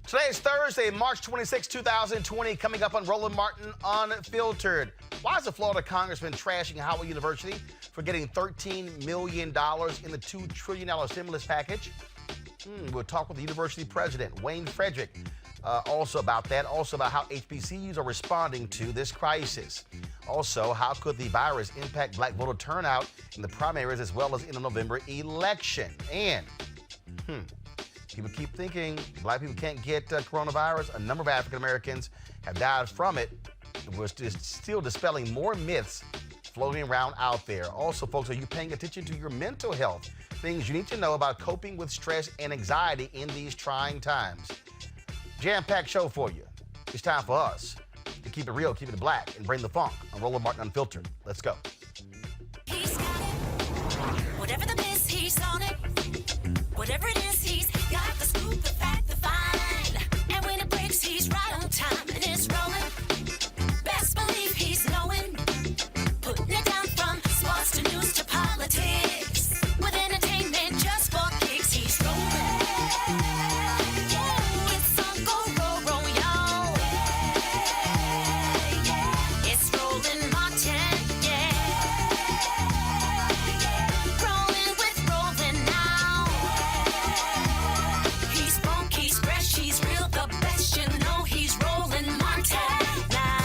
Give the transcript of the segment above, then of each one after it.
Today is Thursday, March 26, 2020, coming up on Roland Martin Unfiltered. Why is the Florida congressman trashing Howard University for getting $13 million in the $2 trillion stimulus package? We'll talk with the university president, Wayne Frederick, also about that, also about how HBCUs are responding to this crisis. Also, how could the virus impact black voter turnout in the primaries as well as in the November election? And, people keep thinking black people can't get coronavirus. A number of African Americans have died from it. We're still dispelling more myths floating around out there. Also, folks, are you paying attention to your mental health? Things you need to know about coping with stress and anxiety in these trying times. Jam-packed show for you. It's time for us to keep it real, keep it black, and bring the funk on Roland Martin Unfiltered. Let's go. He's got it. Whatever the miss, he's on it. Whatever it is, he's got the scoop, the fact, the find. And when it breaks, he's right on time and it's rolling. Best believe he's knowing. Putting it down from sports to news to politics. With entertainment just for kicks, he's rolling. Yeah, it's on go, roll, y'all. Yeah, it's Roland Martin, yeah. Rolling with Roland now. He's funk, he's fresh, he's real, the best, you know he's Roland Martin now.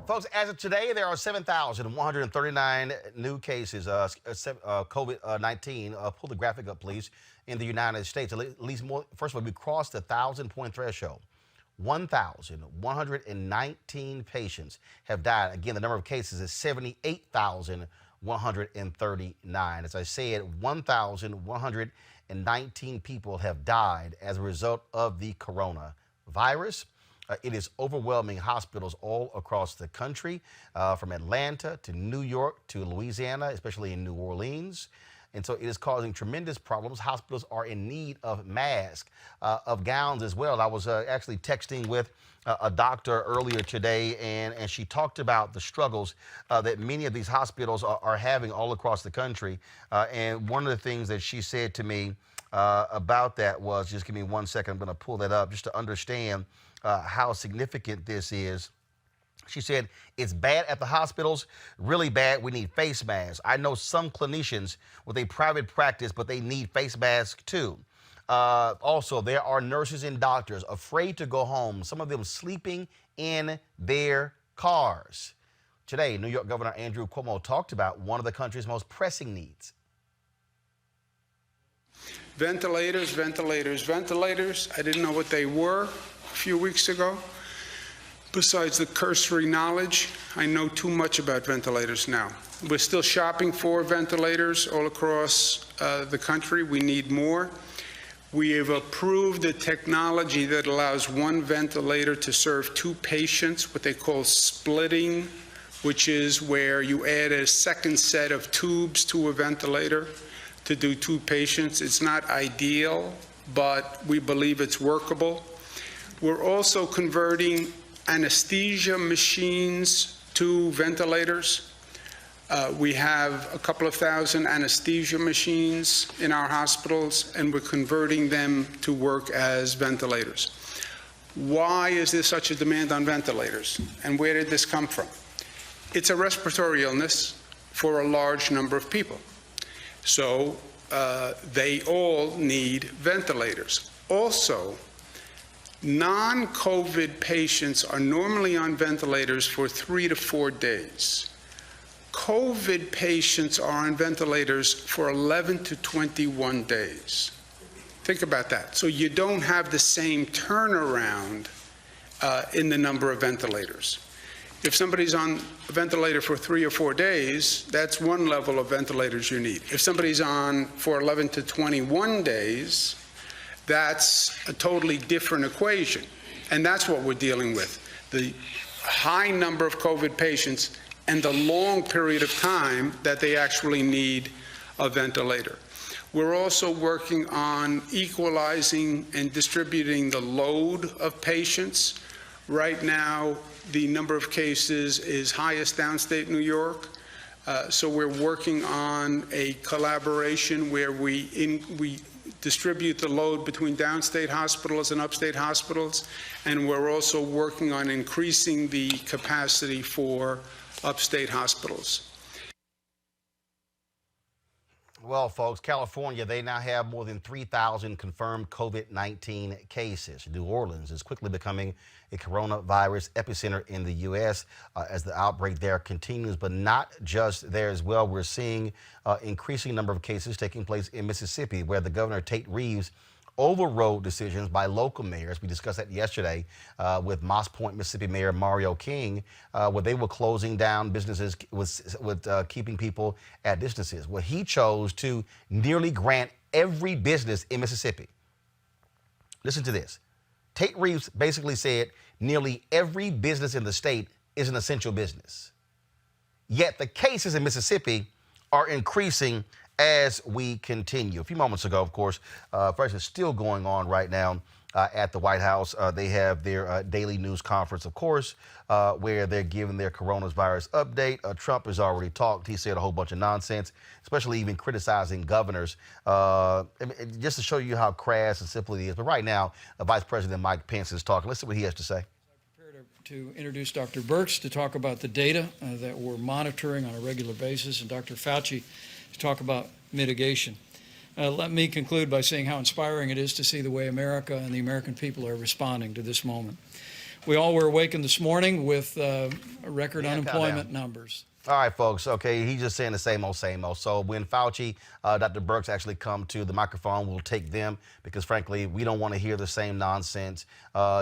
Folks, as of today, there are 7,139 new cases COVID-19. Pull the graphic up, please, in the United States. At least more. First of all, we crossed the 1,000-point threshold. 1,119 patients have died. Again, the number of cases is 78,139. As I said, 1,119 people have died as a result of the coronavirus. It is overwhelming hospitals all across the country, from Atlanta to New York to Louisiana, especially in New Orleans. And so it is causing tremendous problems. Hospitals are in need of masks, of gowns as well. I was actually texting with a doctor earlier today, and she talked about the struggles that many of these hospitals are having all across the country. And one of the things that she said to me about that was, just give me 1 second, I'm going to pull that up just to understand how significant this is. She said, it's bad at the hospitals, really bad. We need face masks. I know some clinicians with a private practice, but they need face masks too. Also, there are nurses and doctors afraid to go home, some of them sleeping in their cars. Today, New York Governor Andrew Cuomo talked about one of the country's most pressing needs. Ventilators, ventilators, ventilators. I didn't know what they were a few weeks ago. Besides the cursory knowledge, I know too much about ventilators now. We're still shopping for ventilators all across the country. We need more. We have approved a technology that allows one ventilator to serve two patients, what they call splitting, which is where you add a second set of tubes to a ventilator to do two patients. It's not ideal, but we believe it's workable. We're also converting anesthesia machines to ventilators. We have a couple of thousand anesthesia machines in our hospitals, and we're converting them to work as ventilators. Why is there such a demand on ventilators, and where did this come from? It's a respiratory illness for a large number of people. So they all need ventilators. Also, non-COVID patients are normally on ventilators for 3 to 4 days. COVID patients are on ventilators for 11 to 21 days. Think about that. So you don't have the same turnaround in the number of ventilators. If somebody's on a ventilator for 3 or 4 days, that's one level of ventilators you need. If somebody's on for 11 to 21 days, that's a totally different equation. And that's what we're dealing with. The high number of COVID patients and the long period of time that they actually need a ventilator. We're also working on equalizing and distributing the load of patients Right now, the number of cases is highest downstate New York. So we're working on a collaboration where we distribute the load between downstate hospitals and upstate hospitals, and we're also working on increasing the capacity for upstate hospitals. Well, folks, California, they now have more than 3,000 confirmed COVID-19 cases. New Orleans is quickly becoming a coronavirus epicenter in the U.S. As the outbreak there continues, but not just there as well. We're seeing increasing number of cases taking place in Mississippi, where the governor, Tate Reeves, overrode decisions by local mayors. We discussed that yesterday with Moss Point, Mississippi Mayor Mario King, where they were closing down businesses with keeping people at distances. Well, he chose to nearly grant every business in Mississippi. Listen to this. Tate Reeves basically said nearly every business in the state is an essential business. Yet the cases in Mississippi are increasing as we continue. A few moments ago, of course, first is still going on right now at the White House. They have their daily news conference, of course, where they're giving their coronavirus update. Trump has already talked. He said a whole bunch of nonsense, especially even criticizing governors, just to show you how crass and simple it is. But right now, Vice President Mike Pence is talking. Let's see what he has to say. To introduce Dr. Birx to talk about the data that we're monitoring on a regular basis, and Dr. Fauci to talk about mitigation. Let me conclude by saying how inspiring it is to see the way America and the American people are responding to this moment. We all were awakened this morning with record unemployment numbers. All right, folks. Okay, he's just saying the same old, same old. So when Fauci, Dr. Birx actually come to the microphone, we'll take them because, frankly, we don't want to hear the same nonsense,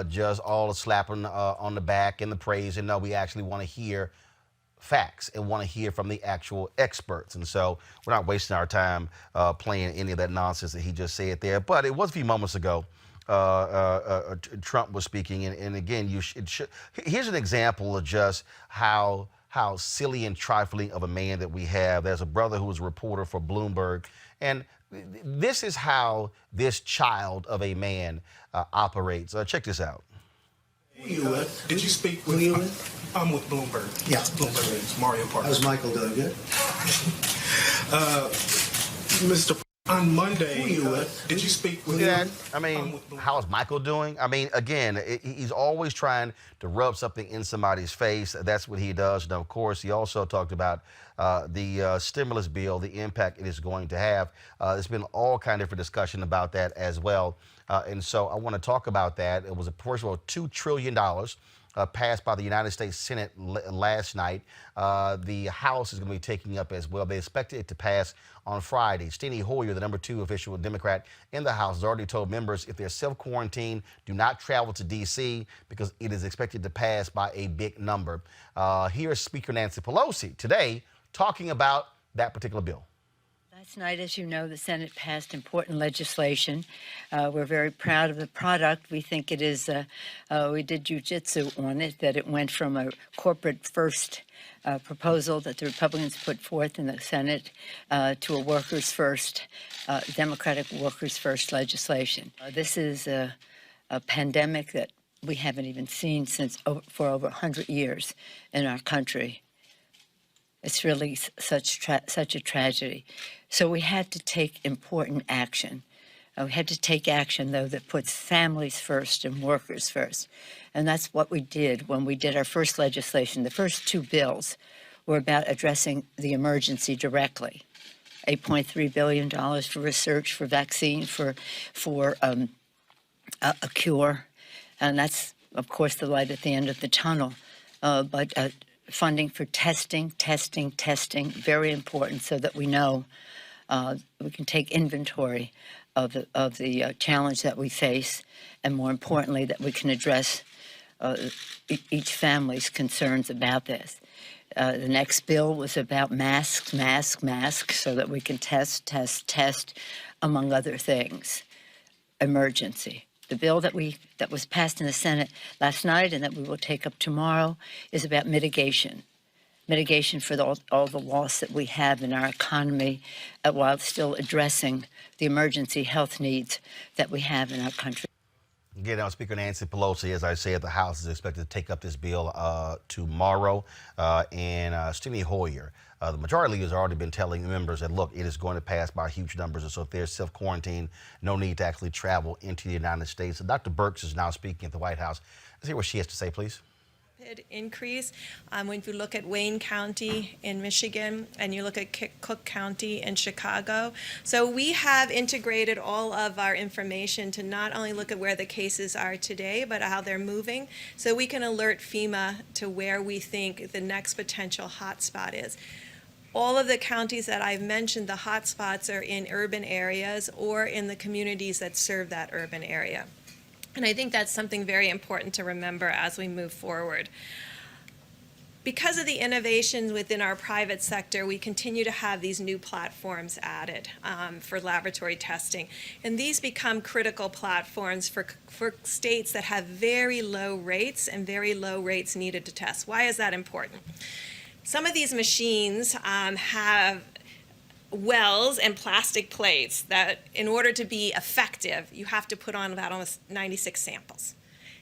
just all the slapping on the back and the praise. And no, we actually want to hear facts and want to hear from the actual experts. And so we're not wasting our time playing any of that nonsense that he just said there. But it was a few moments ago. Trump was speaking, and again, here's an example of just how silly and trifling of a man that we have. There's a brother who was a reporter for Bloomberg, and this is how this child of a man operates. Check this out. Who you with? Did you speak with? Who you with? I'm with Bloomberg. Yeah, Bloomberg. It's Mario Parker. How's Michael doing? Good. Mr. On Monday, who you with? Did you speak with him? I mean, how's Michael doing? I mean, again, he's always trying to rub something in somebody's face. That's what he does. And of course, he also talked about the stimulus bill, the impact it is going to have. There's been all kind of different discussion about that as well. And so I want to talk about that. It was, first of all, $2 trillion passed by the United States Senate last night. The House is going to be taking up as well. They expect it to pass on Friday. Steny Hoyer, the number 2 official Democrat in the House, has already told members if they're self-quarantined, do not travel to D.C. because it is expected to pass by a big number. Here's Speaker Nancy Pelosi today talking about that particular bill. Last night, as you know, the Senate passed important legislation. We're very proud of the product. We think it is, we did jujitsu on it, that it went from a corporate first proposal that the Republicans put forth in the Senate to a workers first, Democratic workers first legislation. This is a pandemic that we haven't even seen for over 100 years in our country. It's really such a tragedy. So we had to take important action. We had to take action, though, that puts families first and workers first. And that's what we did when we did our first legislation. The first 2 bills were about addressing the emergency directly. $8.3 billion for research, for vaccine, for a cure. And that's, of course, the light at the end of the tunnel. But funding for testing, very important so that we know we can take inventory of the challenge that we face, and more importantly, that we can address each family's concerns about this. The next bill was about masks, so that we can test, among other things. Emergency. The bill that was passed in the Senate last night and that we will take up tomorrow is about mitigation. Mitigation for all the loss that we have in our economy while still addressing the emergency health needs that we have in our country. Again, now Speaker Nancy Pelosi, as I said, the House is expected to take up this bill tomorrow. And Steny Hoyer, the majority leader, has already been telling members that, look, it is going to pass by huge numbers. And so if there's self-quarantine, no need to actually travel into the United States. So Dr. Birx is now speaking at the White House. Let's hear what she has to say, please. Increase when you look at Wayne County in Michigan and you look at Cook County in Chicago. So we have integrated all of our information to not only look at where the cases are today, but how they're moving, so we can alert FEMA to where we think the next potential hotspot is. All of the counties that I've mentioned, the hotspots are in urban areas or in the communities that serve that urban area. And I think that's something very important to remember as we move forward. Because of the innovations within our private sector, we continue to have these new platforms added for laboratory testing. And these become critical platforms for states that have very low rates and very low rates needed to test. Why is that important? Some of these machines have wells and plastic plates that, in order to be effective, you have to put on about almost 96 samples.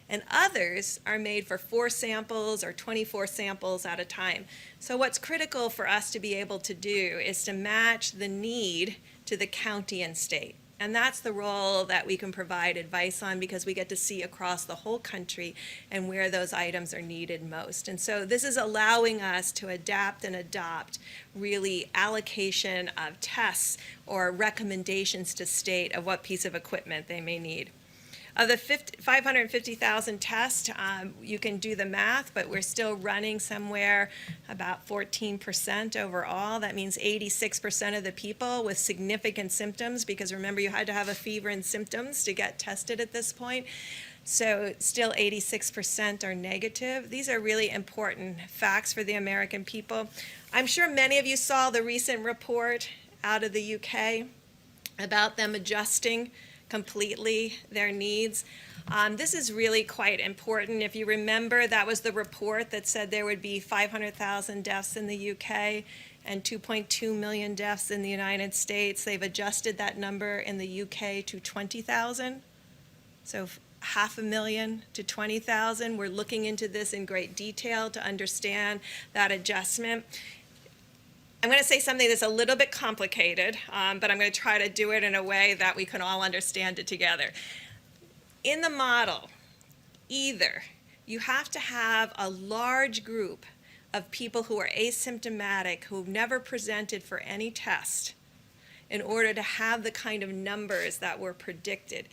And others are made for 4 samples or 24 samples at a time. So what's critical for us to be able to do is to match the need to the county and state. And that's the role that we can provide advice on, because we get to see across the whole country and where those items are needed most. And so this is allowing us to adapt and adopt really allocation of tests or recommendations to state of what piece of equipment they may need. Of the 550,000 tests, you can do the math, but we're still running somewhere about 14% overall. That means 86% of the people with significant symptoms, because remember, you had to have a fever and symptoms to get tested at this point. So still 86% are negative. These are really important facts for the American people. I'm sure many of you saw the recent report out of the UK about them adjusting completely their needs. This is really quite important. If you remember, that was the report that said there would be 500,000 deaths in the UK and 2.2 million deaths in the United States. They've adjusted that number in the UK to 20,000. So 500,000 to 20,000. We're looking into this in great detail to understand that adjustment. I'm going to say something that's a little bit complicated, but I'm going to try to do it in a way that we can all understand it together. In the model, either you have to have a large group of people who are asymptomatic, who've never presented for any test, in order to have the kind of numbers that were predicted.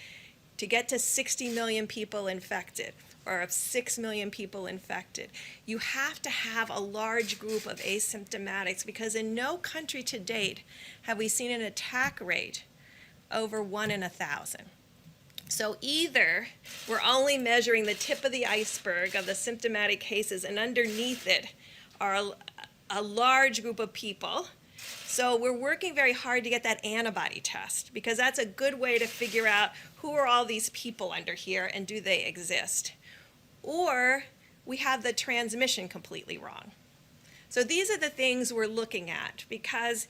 To get to 60 million people infected, or of 6 million people infected, you have to have a large group of asymptomatics, because in no country to date have we seen an attack rate over 1 in 1,000. So either we're only measuring the tip of the iceberg of the symptomatic cases, and underneath it are a large group of people. So we're working very hard to get that antibody test, because that's a good way to figure out who are all these people under here and do they exist. Or we have the transmission completely wrong. So these are the things we're looking at, because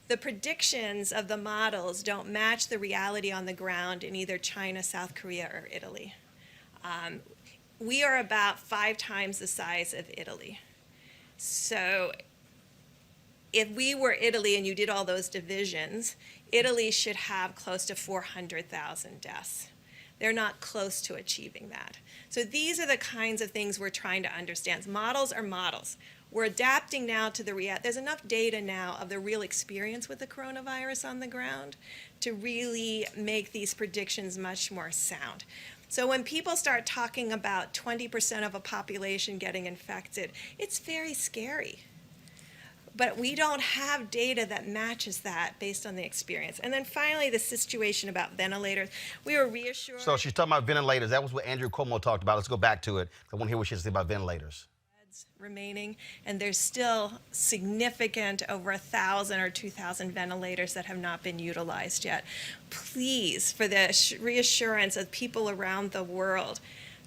the predictions of the models don't match the reality on the ground in either China, South Korea, or Italy. We are about 5 times the size of Italy. So if we were Italy and you did all those divisions, Italy should have close to 400,000 deaths. They're not close to achieving that. So these are the kinds of things we're trying to understand. Models are models. We're adapting now to the reality. There's enough data now of the real experience with the coronavirus on the ground to really make these predictions much more sound. So when people start talking about 20% of a population getting infected, it's very scary. But we don't have data that matches that based on the experience. And then finally, the situation about ventilators. We were reassured. So she's talking about ventilators. That was what Andrew Cuomo talked about. Let's go back to it. I want to hear what she has to say about ventilators. Remaining, and there's still significant over 1,000 or 2,000 ventilators that have not been utilized yet. Please, for the reassurance of people around the world,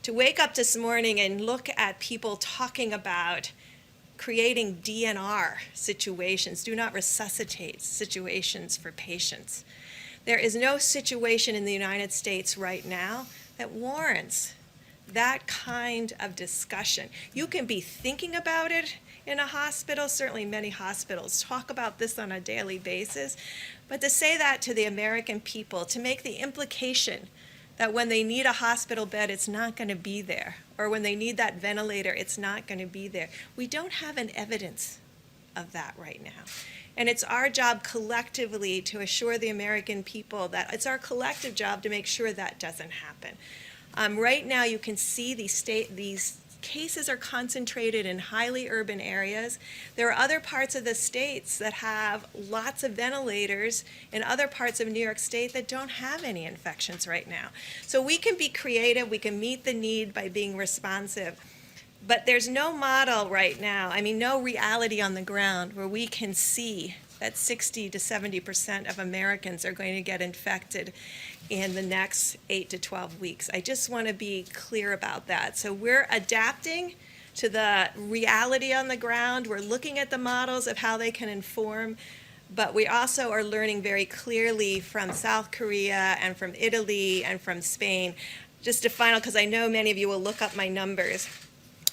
to wake up this morning and look at people talking about creating DNR situations, do not resuscitate situations for patients. There is no situation in the United States right now that warrants that kind of discussion. You can be thinking about it in a hospital. Certainly many hospitals talk about this on a daily basis. But to say that to the American people, to make the implication that when they need a hospital bed, it's not going to be there, or when they need that ventilator, it's not going to be there. We don't have an evidence of that right now. And it's our job collectively to assure the American people that it's our collective job to make sure that doesn't happen. Right now, you can see these cases are concentrated in highly urban areas. There are other parts of the states that have lots of ventilators in other parts of New York State that don't have any infections right now. So we can be creative, we can meet the need by being responsive. But there's no model right now, no reality on the ground where we can see that 60 to 70% of Americans are going to get infected in the next 8 to 12 weeks. I just want to be clear about that. So we're adapting to the reality on the ground. We're looking at the models of how they can inform, but we also are learning very clearly from South Korea and from Italy and from Spain. Just a final, because I know many of you will look up my numbers.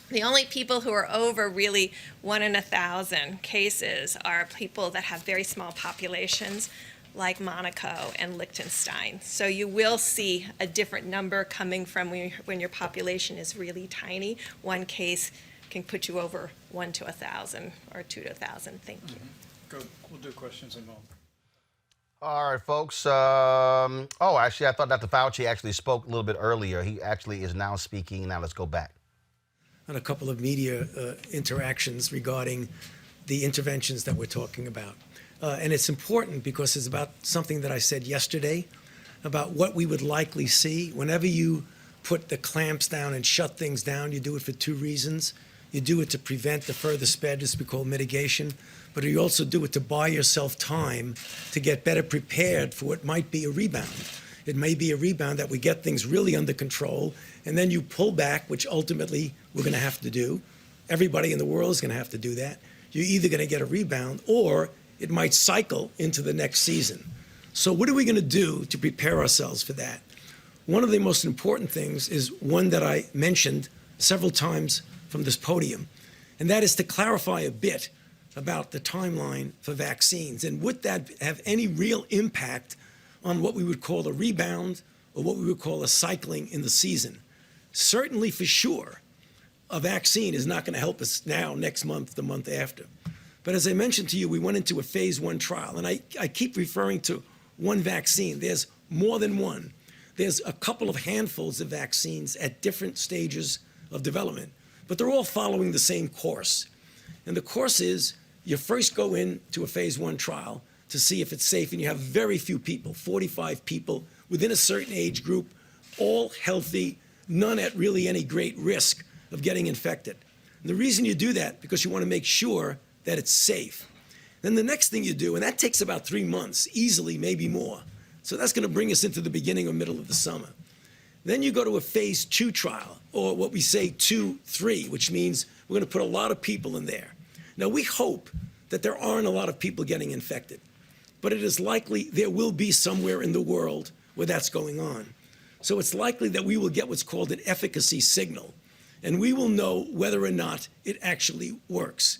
The only people who are over really 1 in 1,000 cases are people that have very small populations, like Monaco and Liechtenstein. So you will see a different number coming from when your population is really tiny. One case can put you over 1 to 1,000 or 2 to 1,000. Thank you. Good. We'll do questions in a moment. All right, folks. Actually, I thought Dr. Fauci actually spoke a little bit earlier. He actually is now speaking. Now let's go back. On a couple of media interactions regarding the interventions that we're talking about. And it's important because it's about something that I said yesterday about what we would likely see. Whenever you put the clamps down and shut things down, you do it for 2 reasons. You do it to prevent the further spread, as we call mitigation, but you also do it to buy yourself time to get better prepared for what might be a rebound. It may be a rebound that we get things really under control, and then you pull back, which ultimately we're going to have to do. Everybody in the world is going to have to do that. You're either going to get a rebound, or it might cycle into the next season. So what are we going to do to prepare ourselves for that? One of the most important things is one that I mentioned several times from this podium, and that is to clarify a bit about the timeline for vaccines, and would that have any real impact on what we would call a rebound or what we would call a cycling in the season. Certainly, for sure, a vaccine is not going to help us now, next month, the month after. But as I mentioned to you, we went into a phase 1 trial, and I keep referring to one vaccine. There's more than one. There's a couple of handfuls of vaccines at different stages of development, but they're all following the same course. And the course is you first go into a phase 1 trial to see if it's safe, and you have very few people, 45 people within a certain age group, all healthy, none at really any great risk of getting infected. And the reason you do that, because you want to make sure that it's safe. Then the next thing you do, and that takes about 3 months, easily, maybe more. So that's going to bring us into the beginning or middle of the summer. Then you go to a phase 2 trial, or what we say 2-3, which means we're going to put a lot of people in there. Now, we hope that there aren't a lot of people getting infected, but it is likely there will be somewhere in the world where that's going on. So it's likely that we will get what's called an efficacy signal, and we will know whether or not it actually works.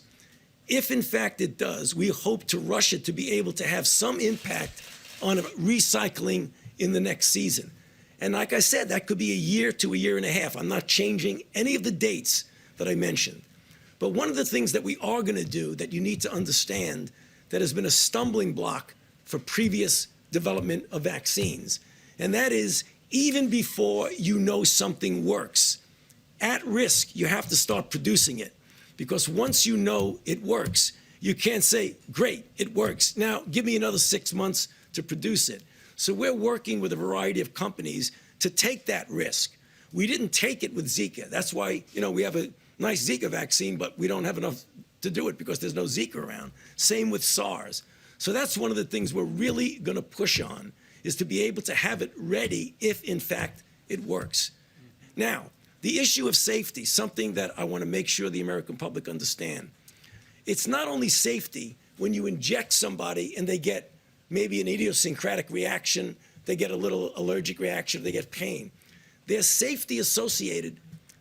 If, in fact, it does, we hope to rush it to be able to have some impact on recycling in the next season. And like I said, that could be a year to a year and a half. I'm not changing any of the dates that I mentioned. But one of the things that we are going to do that you need to understand that has been a stumbling block for previous development of vaccines, and that is even before you know something works, at risk, you have to start producing it. Because once you know it works, you can't say, great, it works. Now, give me another 6 months to produce it. So we're working with a variety of companies to take that risk. We didn't take it with Zika. That's why, we have a nice Zika vaccine, but we don't have enough to do it because there's no Zika around. Same with SARS. So that's one of the things we're really going to push on, is to be able to have it ready if, in fact, it works. Now, the issue of safety, something that I want to make sure the American public understand. It's not only safety when you inject somebody and they get maybe an idiosyncratic reaction, they get a little allergic reaction, they get pain. There's safety associated.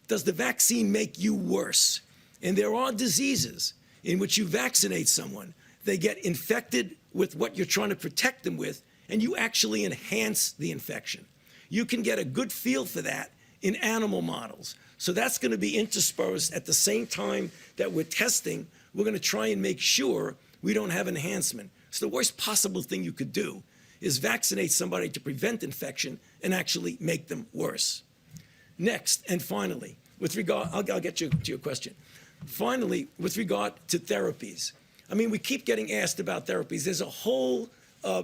Does the vaccine make you worse? And there are diseases in which you vaccinate someone, they get infected with what you're trying to protect them with, and you actually enhance the infection. You can get a good feel for that in animal models. So that's going to be interspersed at the same time that we're testing. We're going to try and make sure we don't have enhancement. So the worst possible thing you could do is vaccinate somebody to prevent infection and actually make them worse. Next, and finally, with regard, I'll get you to your question. Finally, with regard to therapies. I mean, we keep getting asked about therapies. There's a whole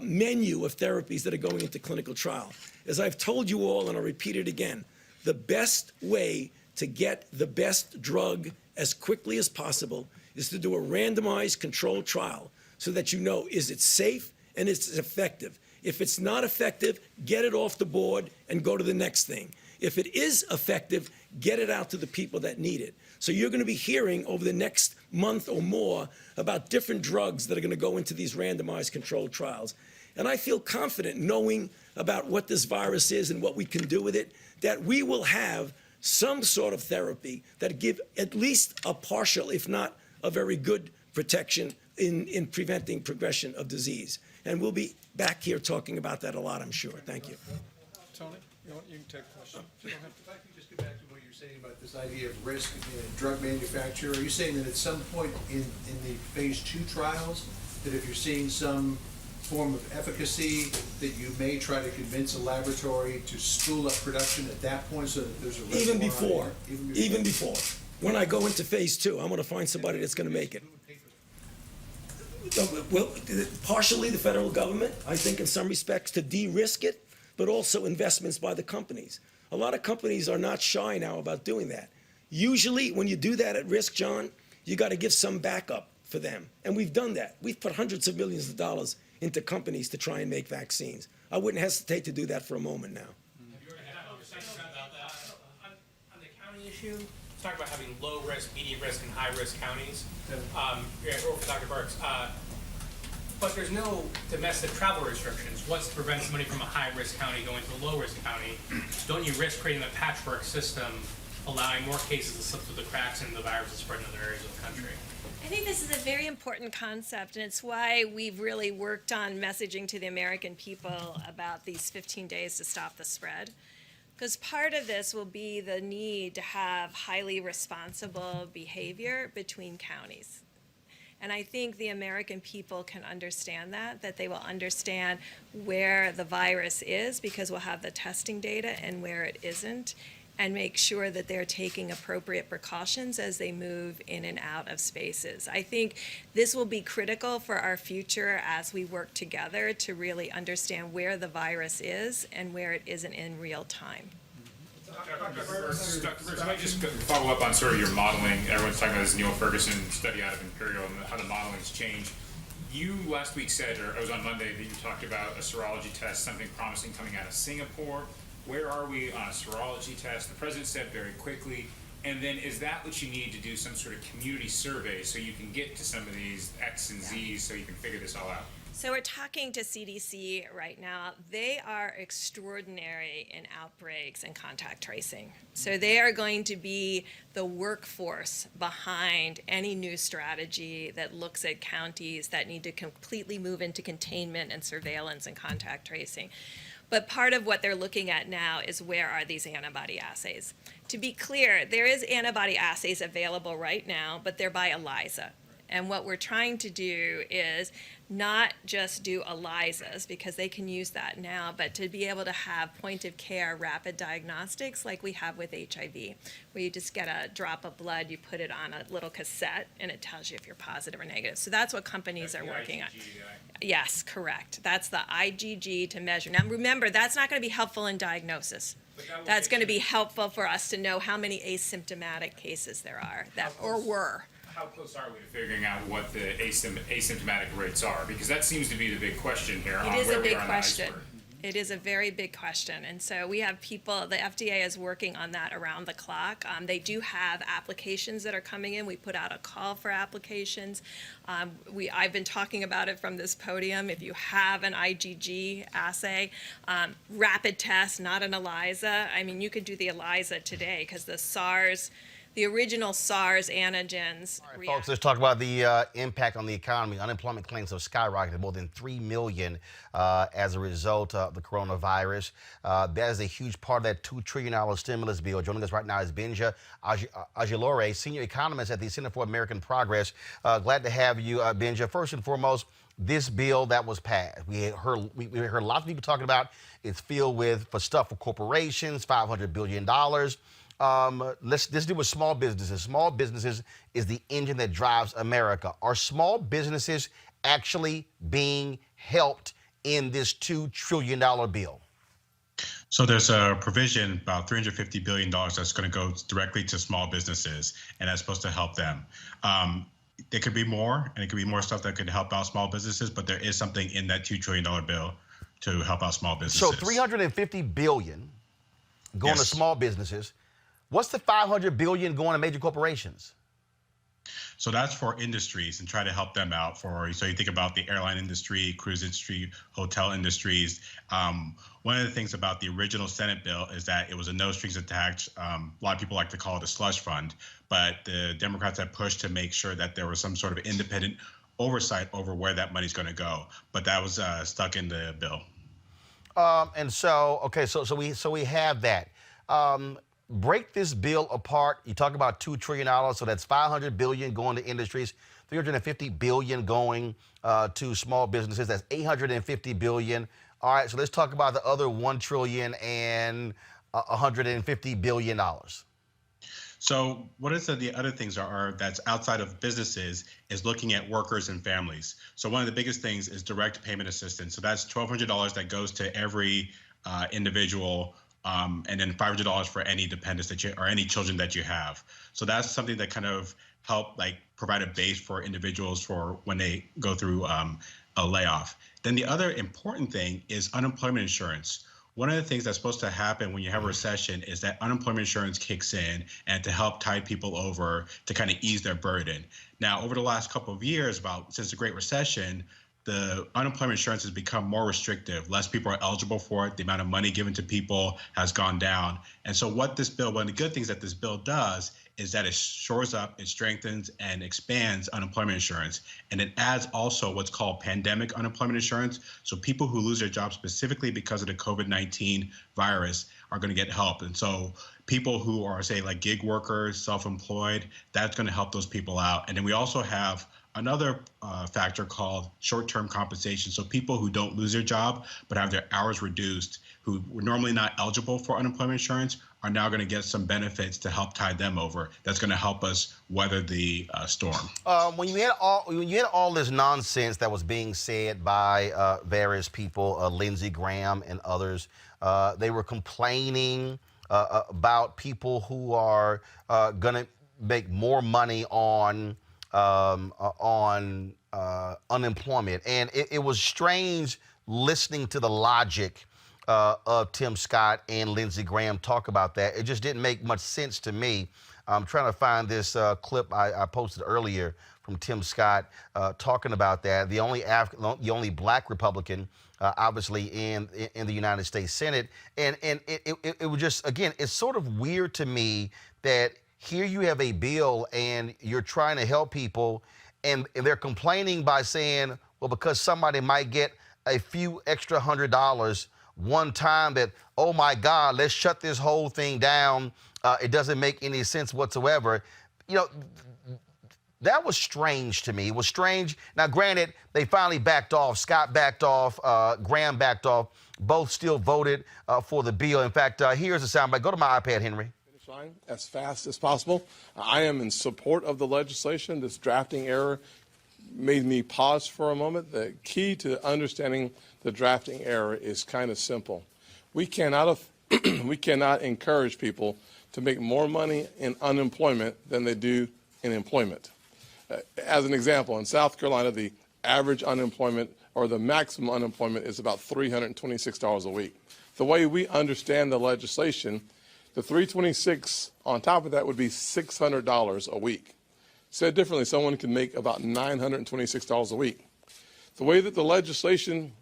menu of therapies that are going into clinical trial. As I've told you all, and I'll repeat it again, the best way to get the best drug as quickly as possible is to do a randomized controlled trial so that you know, is it safe and is it effective? If it's not effective, get it off the board and go to the next thing. If it is effective, get it out to the people that need it. So you're going to be hearing over the next month or more about different drugs that are going to go into these randomized controlled trials. And I feel confident knowing about what this virus is and what we can do with it, that we will have some sort of therapy that give at least a partial, if not a very good protection in preventing progression of disease. And we'll be back here talking about that a lot, I'm sure. Thank you. Tony, you can take a question. If I could just get back to what you're saying about this idea of risk in drug manufacture, are you saying that at some point in the phase 2 trials, that if you're seeing some form of efficacy, that you may try to convince a laboratory to spool up production at that point so that there's a reservoir? Even before. When I go into phase 2, I'm going to find somebody that's going to make it. Well, partially the federal government, I think in some respects to de-risk it, but also investments by the companies. A lot of companies are not shy now about doing that. Usually when you do that at risk, John, you got to give some backup for them. And we've done that. We've put hundreds of millions of dollars into companies to try and make vaccines. I wouldn't hesitate to do that for a moment now. Have you ever had a conversation about that? On the county issue, let's talk about having low risk, medium risk, and high risk counties. Or for Dr. Burks. But there's no domestic travel restrictions. What's to prevent somebody from a high-risk county going to a low-risk county? Don't you risk creating a patchwork system, allowing more cases to slip through the cracks and the virus to spread in other areas of the country? I think this is a very important concept, and it's why we've really worked on messaging to the American people about these 15 days to stop the spread. Because part of this will be the need to have highly responsible behavior between counties. And I think the American people can understand that they will understand where the virus is because we'll have the testing data and where it isn't, and make sure that they're taking appropriate precautions as they move in and out of spaces. I think this will be critical for our future as we work together to really understand where the virus is and where it isn't in real time. Dr. Burks, can I just follow up on sort of your modeling? Everyone's talking about this Neil Ferguson study out of Imperial and how the modeling's changed. You last week said, or it was on Monday, that you talked about a serology test, something promising coming out of Singapore. Where are we on a serology test? The president said very quickly. And then is that what you need to do some sort of community survey so you can get to some of these X and Z's so you can figure this all out? So we're talking to CDC right now. They are extraordinary in outbreaks and contact tracing. So they are going to be the workforce behind any new strategy that looks at counties that need to completely move into containment and surveillance and contact tracing. But part of what they're looking at now is where are these antibody assays? To be clear, there is antibody assays available right now, but they're by ELISA. And what we're trying to do is not just do ELISAs, because they can use that now, but to be able to have point-of-care rapid diagnostics like we have with HIV, where you just get a drop of blood, you put it on a little cassette, and it tells you if you're positive or negative. So that's what companies are working on. Yes, correct. That's the IgG to measure. Now remember, that's not going to be helpful in diagnosis. That's going to be helpful for us to know how many asymptomatic cases there are, or were. How close are we to figuring out what the asymptomatic rates are? Because that seems to be the big question here. It is a big question. It is a very big question, and so we have people, the FDA is working on that around the clock. They do have applications that are coming in. We put out a call for applications. I've been talking about it from this podium. If you have an IgG assay, rapid test, not an ELISA. I mean, you could do the ELISA today because the original SARS antigens. All right, folks, let's talk about the impact on the economy. Unemployment claims have skyrocketed more than 3 million as a result of the coronavirus. That is a huge part of that $2 trillion stimulus bill. Joining us right now is Benja Ajilore, senior economist at the Center for American Progress. Glad to have you, Benja. First and foremost, this bill that was passed, we heard lots of people talking about it's filled with for stuff for corporations, $500 billion. Let's do with small businesses. Small businesses is the engine that drives America. Are small businesses actually being helped in this $2 trillion bill? So there's a provision, about $350 billion, that's going to go directly to small businesses, and that's supposed to help them. There could be more, and it could be more stuff that could help out small businesses, but there is something in that $2 trillion bill to help out small businesses. So $350 billion going to small businesses. What's the $500 billion going to major corporations? So that's for industries and try to help them out. So you think about the airline industry, cruise industry, hotel industries. One of the things about the original Senate bill is that it was a no strings attached. A lot of people like to call it a slush fund, but the Democrats have pushed to make sure that there was some sort of independent oversight over where that money's going to go. But that was stuck in the bill. So we have that. Break this bill apart. You talk about $2 trillion, so that's $500 billion going to industries, $350 billion going to small businesses. That's $850 billion. All right, so let's talk about the other $1 trillion and $150 billion. So what is the other things are that's outside of businesses is looking at workers and families. So one of the biggest things is direct payment assistance. So that's $1,200 that goes to every individual. And then $500 for any dependents or any children that you have. So that's something that kind of help provide a base for individuals for when they go through a layoff. Then the other important thing is unemployment insurance. One of the things that's supposed to happen when you have a recession is that unemployment insurance kicks in and to help tide people over to kind of ease their burden. Now, over the last couple of years, since the Great Recession, the unemployment insurance has become more restrictive. Less people are eligible for it. The amount of money given to people has gone down. And so one of the good things that this bill does is that it shores up, it strengthens and expands unemployment insurance. And it adds also what's called pandemic unemployment insurance. So people who lose their jobs specifically because of the COVID-19 virus are going to get help. And so people who are, say, like gig workers, self-employed, that's going to help those people out. And then we also have another factor called short-term compensation. So people who don't lose their job but have their hours reduced, who were normally not eligible for unemployment insurance, are now going to get some benefits to help tide them over. That's going to help us weather the storm. When you had all this nonsense that was being said by various people, Lindsey Graham and others, they were complaining about people who are going to make more money on unemployment. And it was strange listening to the logic of Tim Scott and Lindsey Graham talk about that. It just didn't make much sense to me. I'm trying to find this clip I posted earlier from Tim Scott talking about that. The only black Republican, obviously, in the United States Senate. And it was just, again, it's sort of weird to me that here you have a bill and you're trying to help people and they're complaining by saying, well, because somebody might get a few extra $100 one time that, oh my God, let's shut this whole thing down. It doesn't make any sense whatsoever. You know, that was strange to me. It was strange. Now, granted, they finally backed off. Scott backed off. Graham backed off. Both still voted for the bill. In fact, here's the soundbite. Go to my iPad, Henry. As fast as possible. I am in support of the legislation. This drafting error made me pause for a moment. The key to understanding the drafting error is kind of simple. We cannot encourage people to make more money in unemployment than they do in employment. As an example, in South Carolina, the average unemployment or the maximum unemployment is about $326 a week. The way we understand the legislation, the $326 on top of that would be $600 a week. Said differently, someone can make about $926 a week. The way that the legislation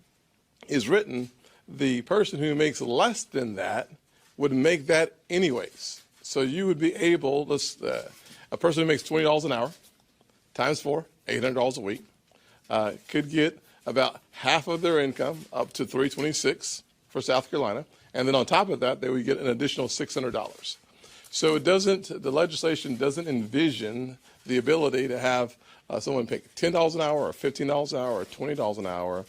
is written, the person who makes less than that would make that anyways. So you would be able, a person who makes $20 an hour times 4, $800 a week, could get about half of their income, up to $326 for South Carolina, and then on top of that, they would get an additional $600. So the legislation doesn't envision the ability to have someone pay $10 an hour or $15 an hour or $20 an hour,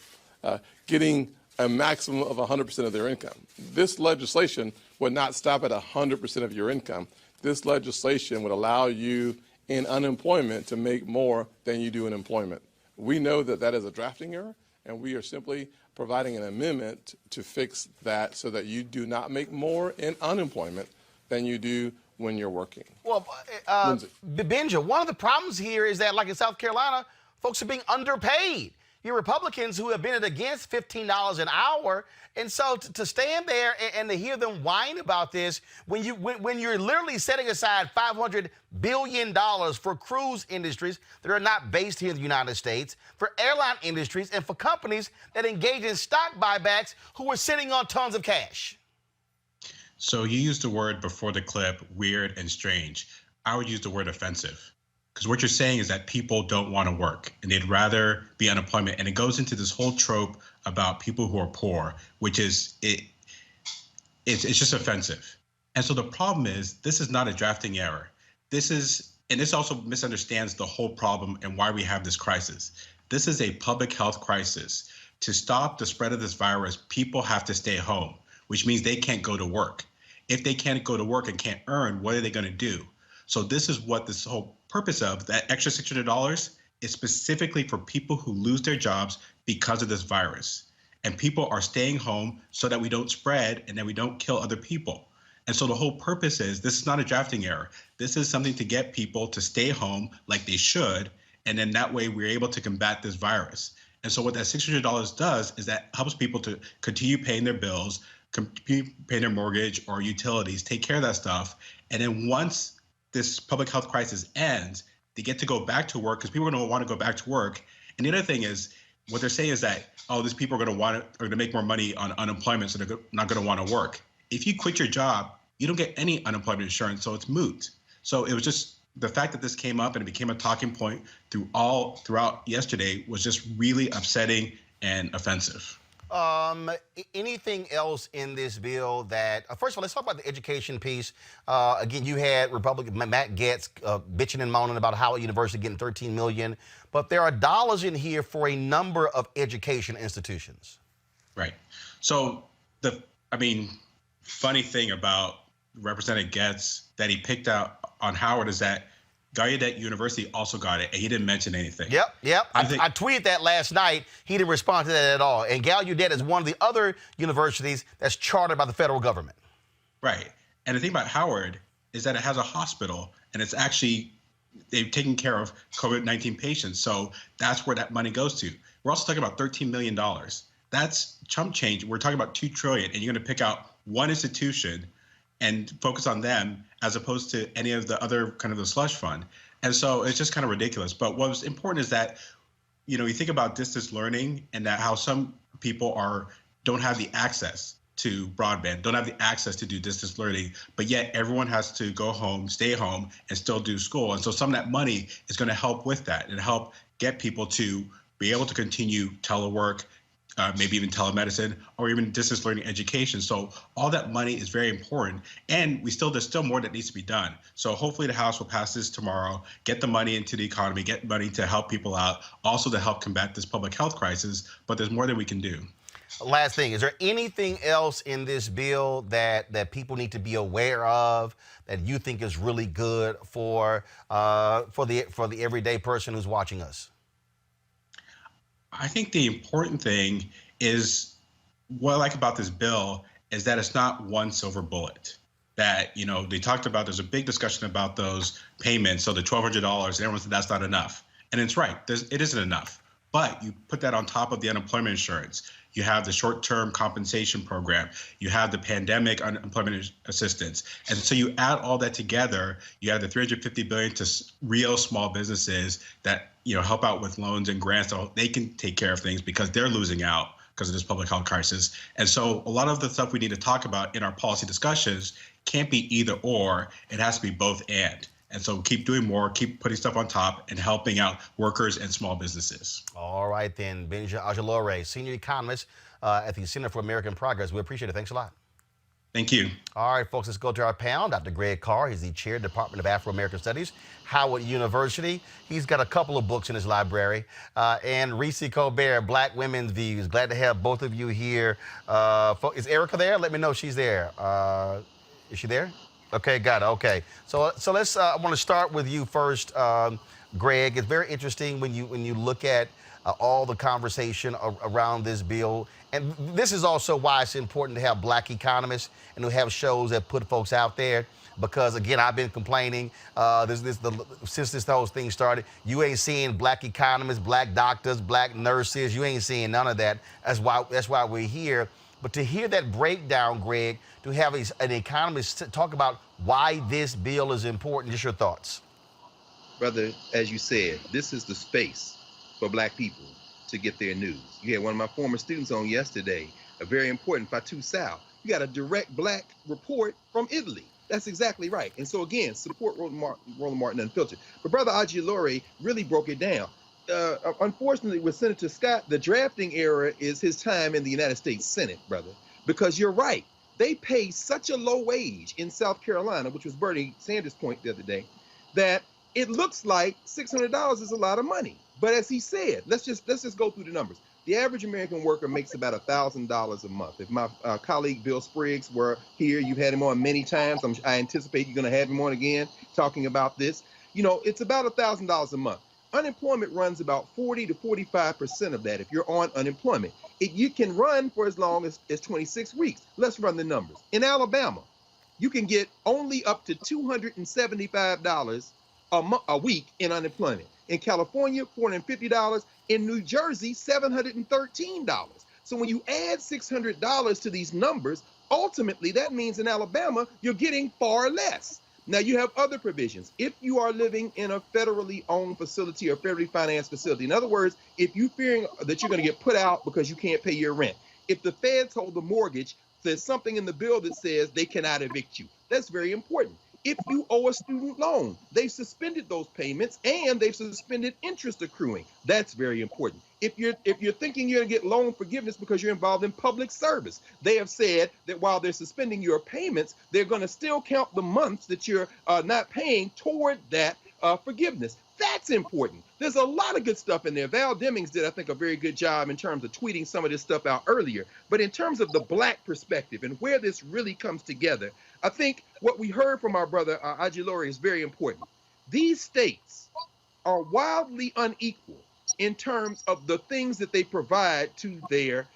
getting a maximum of 100% of their income. This legislation would not stop at 100% of your income. This legislation would allow you in unemployment to make more than you do in employment. We know that that is a drafting error, and we are simply providing an amendment to fix that so that you do not make more in unemployment than you do when you're working. Well, Benja, one of the problems here is that, like in South Carolina, folks are being underpaid. You're Republicans who have been against $15 an hour, and so to stand there and to hear them whine about this when you're literally setting aside $500 billion for cruise industries that are not based here in the United States, for airline industries, and for companies that engage in stock buybacks who are sitting on tons of cash. So you used the word before the clip, weird and strange. I would use the word offensive. Because what you're saying is that people don't want to work and they'd rather be unemployment. And it goes into this whole trope about people who are poor, which is it's just offensive. And so the problem is this is not a drafting error. This also misunderstands the whole problem and why we have this crisis. This is a public health crisis. To stop the spread of this virus, people have to stay home, which means they can't go to work. If they can't go to work and can't earn, what are they going to do? So this is what this whole purpose of that extra $600 is specifically for people who lose their jobs because of this virus. And people are staying home so that we don't spread and that we don't kill other people. And so the whole purpose is this is not a drafting error. This is something to get people to stay home like they should. And then that way we're able to combat this virus. And so what that $600 does is that helps people to continue paying their bills, continue paying their mortgage or utilities, take care of that stuff. And then once this public health crisis ends, they get to go back to work because people are going to want to go back to work. And the other thing is, what they're saying is that, oh, these people are going to make more money on unemployment, so they're not going to want to work. If you quit your job, you don't get any unemployment insurance, so it's moot. So it was just the fact that this came up and it became a talking point throughout yesterday was just really upsetting and offensive. Anything else in this bill that, first of all, let's talk about the education piece. Again, you had Republican Matt Gaetz bitching and moaning about Howard University getting $13 million, but there are dollars in here for a number of education institutions. Right. So funny thing about Representative Gaetz that he picked out on Howard is that Gallaudet University also got it, and he didn't mention anything. Yep. I tweeted that last night. He didn't respond to that at all. And Gallaudet is one of the other universities that's chartered by the federal government. Right. And the thing about Howard is that it has a hospital, and it's actually, they've taken care of COVID-19 patients. So that's where that money goes to. We're also talking about $13 million. That's chump change. We're talking about $2 trillion, and you're going to pick out one institution and focus on them as opposed to any of the other kind of the slush fund. And so it's just kind of ridiculous. But what was important is that, you think about distance learning and that how some people don't have the access to broadband, don't have the access to do distance learning, but yet everyone has to go home, stay home, and still do school. And so some of that money is going to help with that and help get people to be able to continue telework, maybe even telemedicine or even distance learning education. So all that money is very important. And there's still more that needs to be done. So hopefully the House will pass this tomorrow, get the money into the economy, get money to help people out, also to help combat this public health crisis. But there's more that we can do. Last thing, is there anything else in this bill that people need to be aware of that you think is really good for the everyday person who's watching us? I think the important thing is what I like about this bill is that it's not one silver bullet. That, they talked about, there's a big discussion about those payments. So the $1,200, and everyone said that's not enough. And it's right, it isn't enough. But you put that on top of the unemployment insurance. You have the short-term compensation program. You have the pandemic unemployment assistance. And so you add all that together, you have the $350 billion to real small businesses that, help out with loans and grants so they can take care of things because they're losing out because of this public health crisis. And so a lot of the stuff we need to talk about in our policy discussions can't be either or, it has to be both and. And so keep doing more, keep putting stuff on top and helping out workers and small businesses. All right, then. Benja Ajalore, senior economist at the Center for American Progress. We appreciate it. Thanks a lot. Thank you. All right, folks, let's go to our panel. Dr. Greg Carr, he's the chair of the Department of Afro-American Studies, Howard University. He's got a couple of books in his library. And Reese Colbert, Black Women's Views. Glad to have both of you here. Is Erica there? Let me know if she's there. Is she there? Okay, got it. Okay, so let's. I want to start with you first, Greg. It's very interesting when you look at all the conversation around this bill, and this is also why it's important to have Black economists and to have shows that put folks out there. Because again, I've been complaining since this whole thing started. You ain't seeing Black economists, Black doctors, Black nurses. You ain't seeing none of that. That's why we're here. But to hear that breakdown, Greg, to have an economist talk about why this bill is important, just your thoughts. Brother, as you said, this is the space for Black people to get their news. You had one of my former students on yesterday, a very important Fatou Sal. You got a direct Black report from Italy. That's exactly right. And so again, support Roland Martin Unfiltered. But Brother Ajalore really broke it down. Unfortunately, with Senator Scott, the drafting era is his time in the United States Senate, brother, because you're right. They pay such a low wage in South Carolina, which was Bernie Sanders' point the other day, that it looks like $600 is a lot of money. But as he said, let's just go through the numbers. The average American worker makes about $1,000 a month. If my colleague Bill Spriggs were here, you've had him on many times. I anticipate you're going to have him on again talking about this. It's about $1,000 a month. Unemployment runs about 40 to 45% of that if you're on unemployment. You can run for as long as 26 weeks. Let's run the numbers. In Alabama, you can get only up to $275 a week in unemployment. In California, $450. In New Jersey, $713. So when you add $600 to these numbers, ultimately that means in Alabama, you're getting far less. Now, you have other provisions. If you are living in a federally owned facility or federally financed facility, in other words, if you're fearing that you're going to get put out because you can't pay your rent, if the feds hold the mortgage, there's something in the bill that says they cannot evict you. That's very important. If you owe a student loan, they've suspended those payments and they've suspended interest accruing. That's very important. If you're thinking you're going to get loan forgiveness because you're involved in public service, they have said that while they're suspending your payments, they're going to still count the months that you're not paying toward that forgiveness. That's important. There's a lot of good stuff in there. Val Demings did, I think, a very good job in terms of tweeting some of this stuff out earlier. But in terms of the Black perspective and where this really comes together, I think what we heard from our brother Ajalore is very important. These states are wildly unequal in terms of the things that they provide to their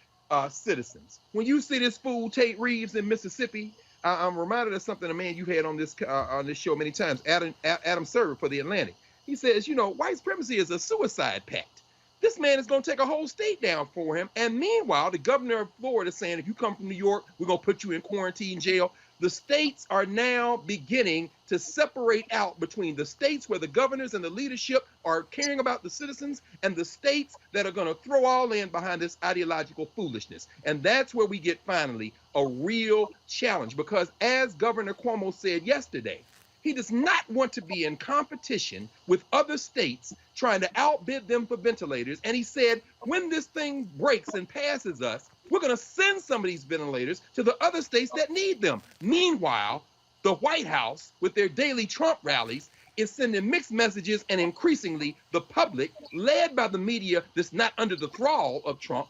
citizens. When you see this fool Tate Reeves in Mississippi, I'm reminded of something a man you had on this show many times, Adam Server for The Atlantic. He says, white supremacy is a suicide pact. This man is going to take a whole state down for him. And meanwhile, the governor of Florida is saying, if you come from New York, we're going to put you in quarantine jail. The states are now beginning to separate out between the states where the governors and the leadership are caring about the citizens and the states that are going to throw all in behind this ideological foolishness. And that's where we get finally a real challenge, because as Governor Cuomo said yesterday, he does not want to be in competition with other states trying to outbid them for ventilators. And he said, when this thing breaks and passes us, we're going to send some of these ventilators to the other states that need them. Meanwhile, the White House, with their daily Trump rallies, is sending mixed messages, and increasingly the public, led by the media that's not under the thrall of Trump,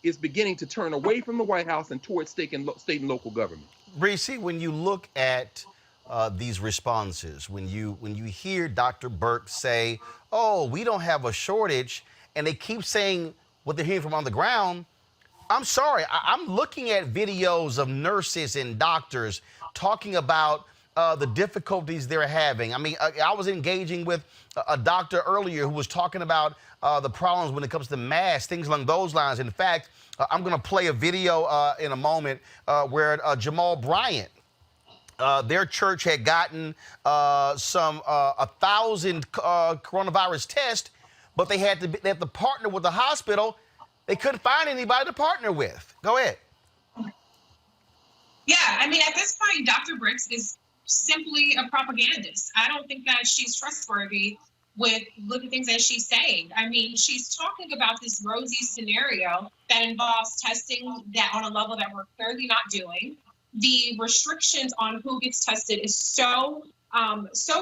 is beginning to turn away from the White House and towards state and local government. Reese, when you look at these responses, when you hear Dr. Burke say, oh, we don't have a shortage, and they keep saying what they're hearing from on the ground, I'm sorry, I'm looking at videos of nurses and doctors talking about the difficulties they're having. I mean, I was engaging with a doctor earlier who was talking about the problems when it comes to masks, things along those lines. In fact, I'm going to play a video in a moment where Jamal Bryant, their church had gotten 1,000 coronavirus tests, but they had to partner with the hospital. They couldn't find anybody to partner with. Go ahead. Yeah, I mean, at this point, Dr. Briggs is simply a propagandist. I don't think that she's trustworthy with the things that she's saying. I mean, she's talking about this rosy scenario that involves testing that on a level that we're clearly not doing. The restrictions on who gets tested is so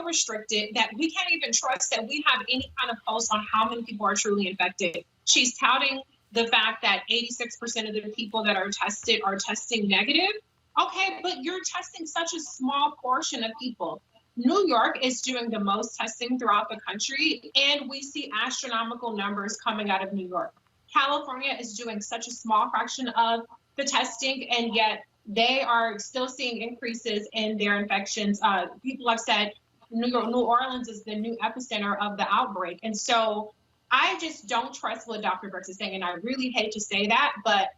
restricted that we can't even trust that we have any kind of pulse on how many people are truly infected. She's touting the fact that 86% of the people that are testing negative. Okay, but you're testing such a small portion of people. New York is doing the most testing throughout the country, and we see astronomical numbers coming out of New York. California is doing such a small fraction of the testing, and yet they are still seeing increases in their infections. People have said New Orleans is the new epicenter of the outbreak. And so I just don't trust what Dr. Brooks is saying. And I really hate to say that, but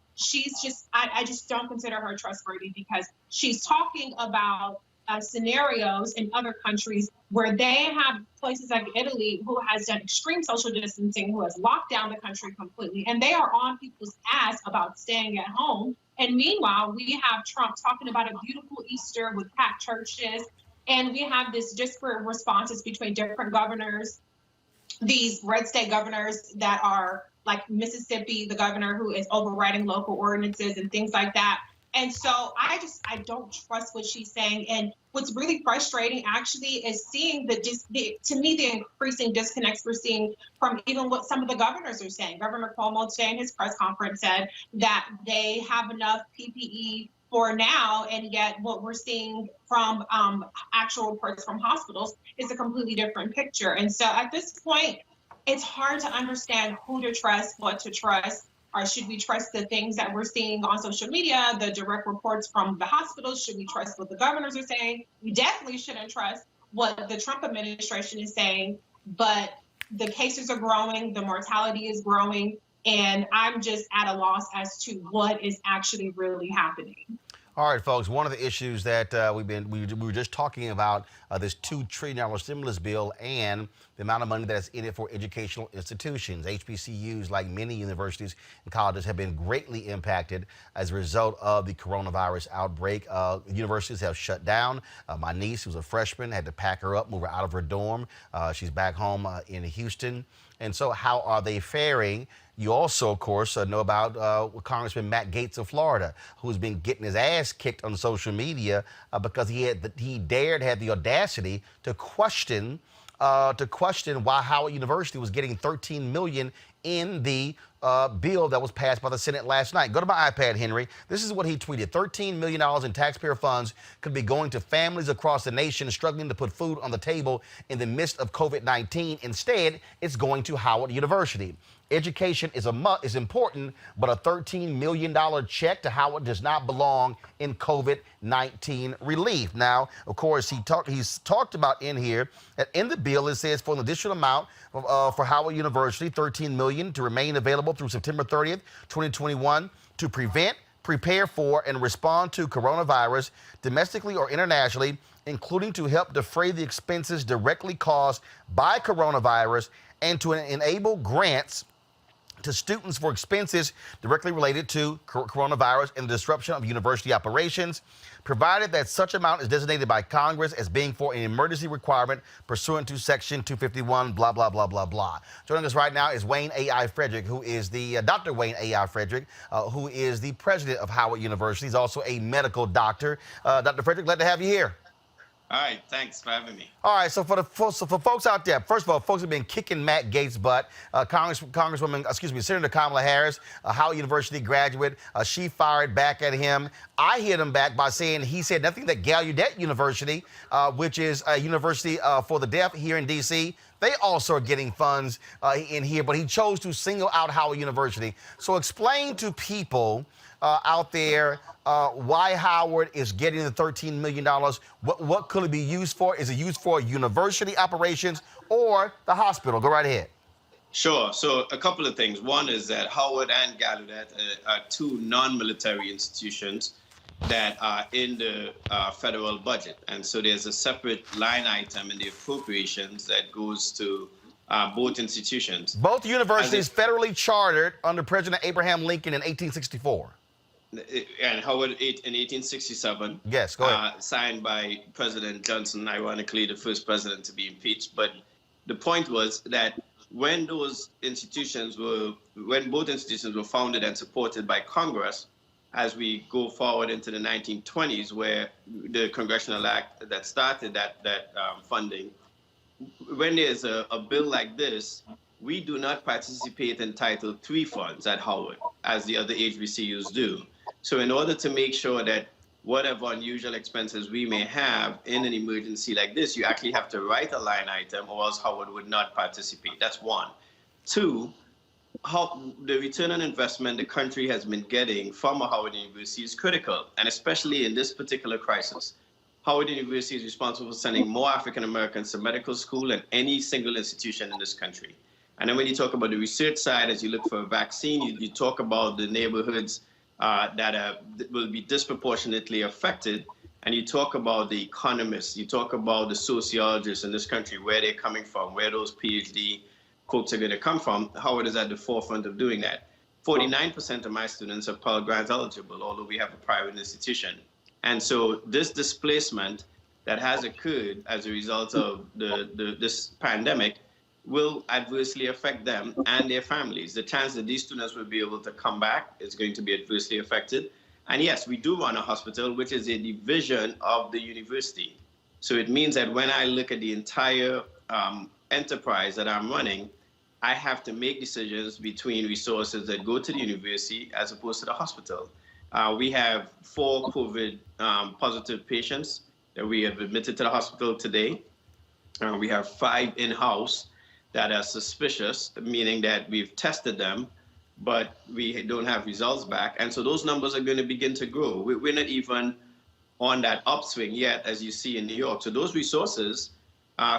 I just don't consider her trustworthy because she's talking about scenarios in other countries where they have places like Italy who has done extreme social distancing, who has locked down the country completely, and they are on people's ass about staying at home. And meanwhile, we have Trump talking about a beautiful Easter with packed churches, and we have this disparate responses between different governors, these red state governors that are like Mississippi, the governor who is overriding local ordinances and things like that. And so I don't trust what she's saying. And what's really frustrating actually is seeing to me, the increasing disconnects we're seeing from even what some of the governors are saying. Governor Cuomo today in his press conference said that they have enough PPE for now, and yet what we're seeing from actual reports from hospitals is a completely different picture. And so at this point, it's hard to understand who to trust, what to trust. Or should we trust the things that we're seeing on social media, the direct reports from the hospitals? Should we trust what the governors are saying? We definitely shouldn't trust what the Trump administration is saying, but the cases are growing, the mortality is growing, and I'm just at a loss as to what is actually really happening. All right, folks, one of the issues that we were just talking about this $2 trillion stimulus bill and the amount of money that's in it for educational institutions. HBCUs, like many universities and colleges, have been greatly impacted as a result of the coronavirus outbreak. Universities have shut down. My niece, who's a freshman, had to pack her up, move her out of her dorm. She's back home in Houston. And so how are they faring? You also, of course, know about Congressman Matt Gaetz of Florida, who's been getting his ass kicked on social media because he had the audacity to question why Howard University was getting $13 million in the bill that was passed by the Senate last night. Go to my iPad, Henry. This is what he tweeted. $13 million in taxpayer funds could be going to families across the nation struggling to put food on the table in the midst of COVID-19. Instead, it's going to Howard University. Education is important, but a $13 million check to Howard does not belong in COVID-19 relief. Now, of course, he's talked about in here that in the bill it says for an additional amount for Howard University, $13 million to remain available through September 30th, 2021 to prevent, prepare for, and respond to coronavirus domestically or internationally, including to help defray the expenses directly caused by coronavirus and to enable grants to students for expenses directly related to coronavirus and the disruption of university operations, provided that such amount is designated by Congress as being for an emergency requirement pursuant to Section 251, blah, blah, blah, blah, blah. Joining us right now is Wayne A.I. Frederick, who is the Dr. Wayne A.I. Frederick, who is the president of Howard University. He's also a medical doctor. Dr. Frederick, glad to have you here. All right, thanks for having me. All right, so for folks out there, first of all, folks have been kicking Matt Gaetz' butt. Senator Kamala Harris, a Howard University graduate, she fired back at him. I hit him back by saying he said nothing that Gallaudet University, which is a university for the deaf here in D.C., they also are getting funds in here, but he chose to single out Howard University. So explain to people out there. Why Howard is getting the $13 million. What could it be used for? Is it used for university operations or the hospital? Go right ahead. Sure. So a couple of things. One is that Howard and Gallaudet are two non-military institutions that are in the federal budget. And so there's a separate line item in the appropriations that goes to both institutions. Both universities federally chartered under President Abraham Lincoln in 1864. And Howard in 1867. Yes, go ahead. Signed by President Johnson, ironically the first president to be impeached. But the point was that when both institutions were founded and supported by Congress, as we go forward into the 1920s, where the congressional act that started that funding, when there's a bill like this, we do not participate in Title III funds at Howard, as the other HBCUs do. So in order to make sure that whatever unusual expenses we may have in an emergency like this, you actually have to write a line item or else Howard would not participate. That's one. Two, how the return on investment the country has been getting from a Howard University is critical, and especially in this particular crisis. Howard University is responsible for sending more African Americans to medical school than any single institution in this country. And then when you talk about the research side, as you look for a vaccine, you talk about the neighborhoods that will be disproportionately affected. And you talk about the economists, you talk about the sociologists in this country, where they're coming from, where those PhD folks are going to come from. Howard is at the forefront of doing that. 49% of my students are Pell Grant eligible, although we have a private institution. And so this displacement that has occurred as a result of this pandemic will adversely affect them and their families. The chance that these students will be able to come back is going to be adversely affected. And yes, we do run a hospital, which is a division of the university. So it means that when I look at the entire enterprise that I'm running, I have to make decisions between resources that go to the university as opposed to the hospital. We have 4 COVID positive patients that we have admitted to the hospital today. We have 5 in-house that are suspicious, meaning that we've tested them, but we don't have results back. And so those numbers are going to begin to grow. We're not even on that upswing yet, as you see in New York. So those resources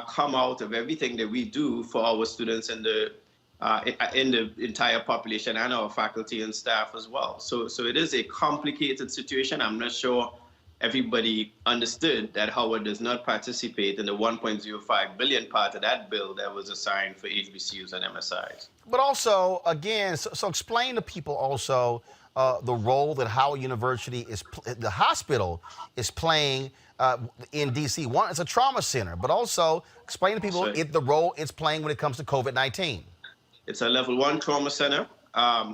come out of everything that we do for our students in the entire population and our faculty and staff as well. So it is a complicated situation. I'm not sure everybody understood that Howard does not participate in the $1.05 billion part of that bill that was assigned for HBCUs and MSIs. But also, again, so explain to people also the role that Howard University the hospital is playing in D.C. One, it's a trauma center, but also explain to people the role it's playing when it comes to COVID-19. It's a level 1 trauma center.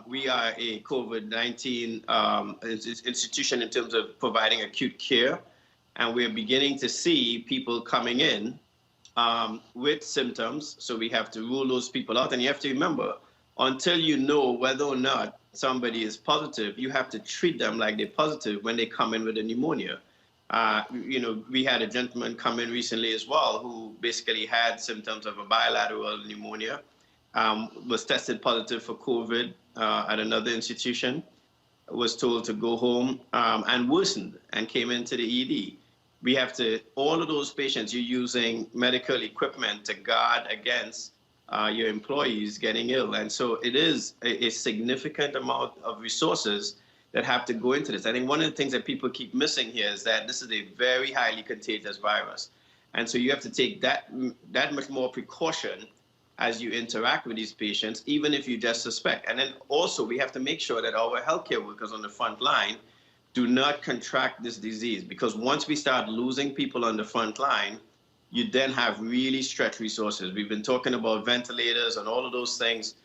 We are a COVID-19 institution in terms of providing acute care, and we're beginning to see people coming in with symptoms, so we have to rule those people out. And you have to remember, until you know whether or not somebody is positive, you have to treat them like they're positive when they come in with a pneumonia. We had a gentleman come in recently as well who basically had symptoms of a bilateral pneumonia. Was tested positive for COVID at another institution, was told to go home and worsened and came into the ED. We have to, all of those patients, you're using medical equipment to guard against your employees getting ill. And so it is a significant amount of resources that have to go into this. I think one of the things that people keep missing here is that this is a very highly contagious virus. And so you have to take that much more precaution as you interact with these patients, even if you just suspect. And then also we have to make sure that our healthcare workers on the front line do not contract this disease, because once we start losing people on the front line, you then have really stretched resources. We've been talking about ventilators and all of those things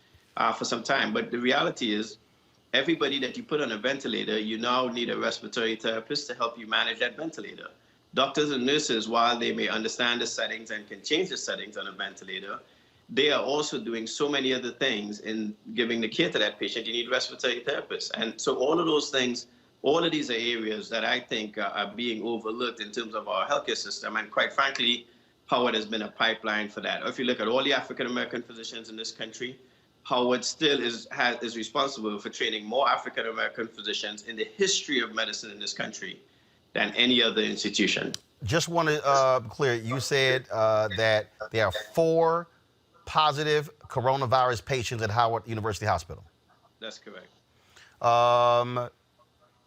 for some time, but the reality is everybody that you put on a ventilator, you now need a respiratory therapist to help you manage that ventilator. Doctors and nurses, while they may understand the settings and can change the settings on a ventilator, they are also doing so many other things in giving the care to that patient. You need respiratory therapists. And so all of those things, all of these are areas that I think are being overlooked in terms of our healthcare system. And quite frankly, Howard has been a pipeline for that. If you look at all the African-American physicians in this country, Howard still is responsible for training more African American physicians in the history of medicine in this country than any other institution. Just want to clear, you said that there are 4 positive coronavirus patients at Howard University Hospital. That's correct.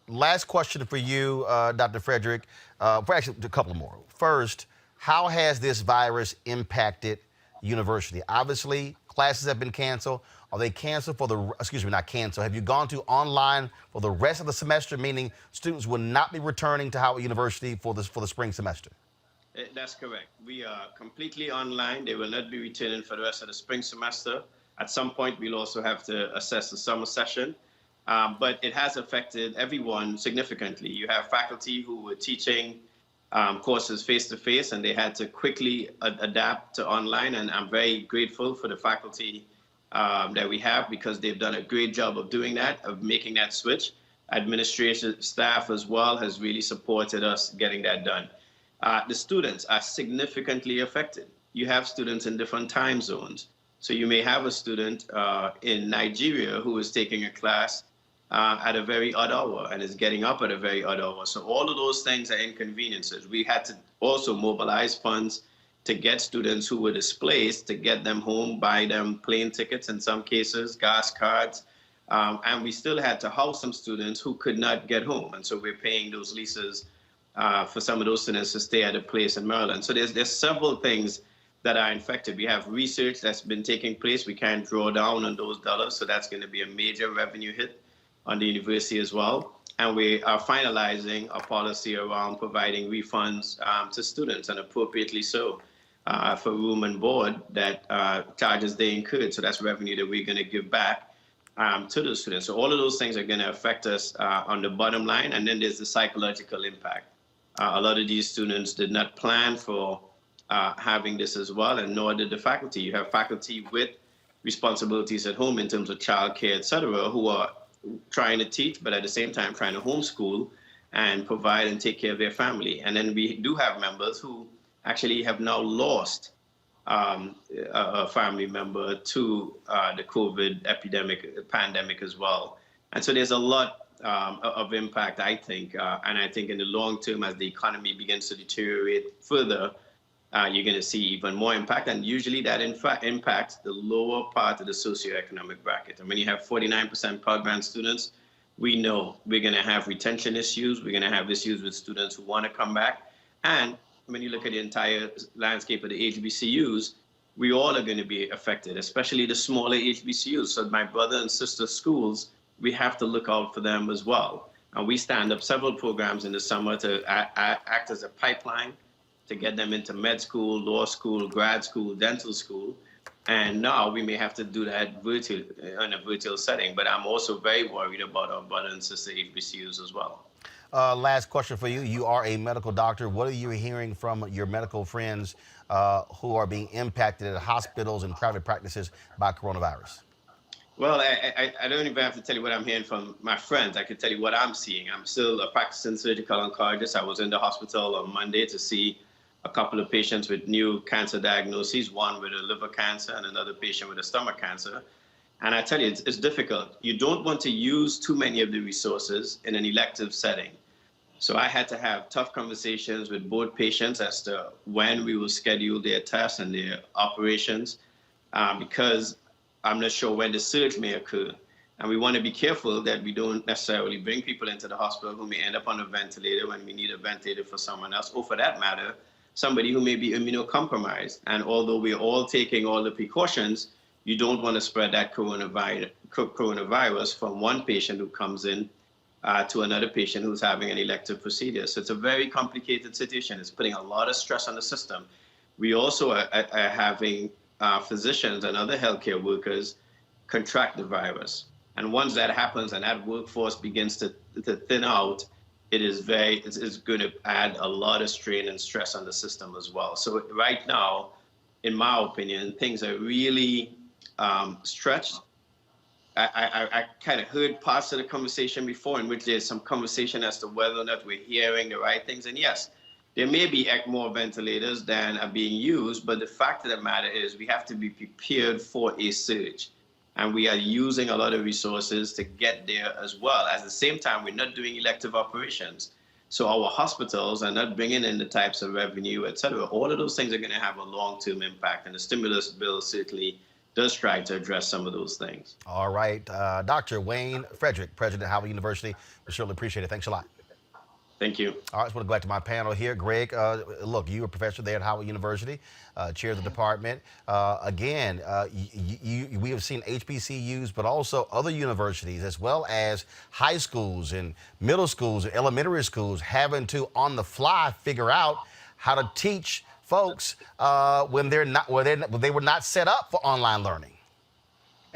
Last question for you, Dr. Frederick. Actually, a couple more. First, how has this virus impacted university? Obviously, classes have been canceled. Are they canceled for the, excuse me, not canceled. Have you gone to online for the rest of the semester, meaning students will not be returning to Howard University for the spring semester? That's correct. We are completely online. They will not be returning for the rest of the spring semester. At some point, we'll also have to assess the summer session. But it has affected everyone significantly. You have faculty who were teaching courses face-to-face, and they had to quickly adapt to online. And I'm very grateful for the faculty that we have, because they've done a great job of doing that, of making that switch. Administration staff as well has really supported us getting that done. The students are significantly affected. You have students in different time zones. So you may have a student in Nigeria who is taking a class at a very odd hour and is getting up at a very odd hour. So all of those things are inconveniences. We had to also mobilize funds to get students who were displaced, to get them home, buy them plane tickets in some cases, gas cards. And we still had to house some students who could not get home. And so we're paying those leases for some of those students to stay at a place in Maryland. So there's several things that are infected. We have research that's been taking place. We can't draw down on those dollars. So that's going to be a major revenue hit on the university as well. And we are finalizing a policy around providing refunds to students, and appropriately so, for room and board that charges they incurred. So that's revenue that we're going to give back to the students. So all of those things are going to affect us on the bottom line. And then there's the psychological impact. A lot of these students did not plan for having this as well, and nor did the faculty. You have faculty with responsibilities at home in terms of childcare, et cetera, who are trying to teach, but at the same time trying to homeschool and provide and take care of their family. And then we do have members who actually have now lost a family member to the COVID pandemic as well. And so there's a lot of impact, I think. And I think in the long term, as the economy begins to deteriorate further, you're going to see even more impact. And usually that impacts the lower part of the socioeconomic bracket. And when you have 49% Pell Grant students, we know we're going to have retention issues. We're going to have issues with students who want to come back. And when you look at the entire landscape of the HBCUs, we all are going to be affected, especially the smaller HBCUs. So my brother and sister schools, we have to look out for them as well. And we stand up several programs in the summer to act as a pipeline to get them into med school, law school, grad school, dental school. And now we may have to do that virtually, in a virtual setting. But I'm also very worried about our brother and sister HBCUs as well. Last question for you. You are a medical doctor. What are you hearing from your medical friends who are being impacted at hospitals and private practices by coronavirus? Well, I don't even have to tell you what I'm hearing from my friends. I can tell you what I'm seeing. I'm still a practicing surgical oncologist. I was in the hospital on Monday to see a couple of patients with new cancer diagnoses, one with a liver cancer and another patient with a stomach cancer. And I tell you, it's difficult. You don't want to use too many of the resources in an elective setting. So I had to have tough conversations with both patients as to when we will schedule their tests and their operations, because I'm not sure when the surge may occur. And we want to be careful that we don't necessarily bring people into the hospital who may end up on a ventilator when we need a ventilator for someone else, or for that matter, somebody who may be immunocompromised. And although we're all taking all the precautions, you don't want to spread that coronavirus from one patient who comes in to another patient who's having an elective procedure. So it's a very complicated situation. It's putting a lot of stress on the system. We also are having physicians and other healthcare workers contract the virus. And once that happens and that workforce begins to thin out, it's going to add a lot of strain and stress on the system as well. So right now, in my opinion, things are really stretched. I kind of heard parts of the conversation before in which there's some conversation as to whether or not we're hearing the right things. And yes, there may be more ventilators than are being used, but the fact of the matter is we have to be prepared for a surge. and we are using a lot of resources to get there as well. At the same time, we're not doing elective operations. So our hospitals are not bringing in the types of revenue, et cetera. All of those things are going to have a long-term impact, and the stimulus bill certainly does try to address some of those things. All right. Dr. Wayne Frederick, President of Howard University. We certainly appreciate it. Thanks a lot. Thank you. All right, I just want to go back to my panel here. Greg, look, you were a professor there at Howard University, chair of the department. Again, we have seen HBCUs, but also other universities, as well as high schools and middle schools and elementary schools, having to, on the fly, figure out how to teach folks when they were not set up for online learning.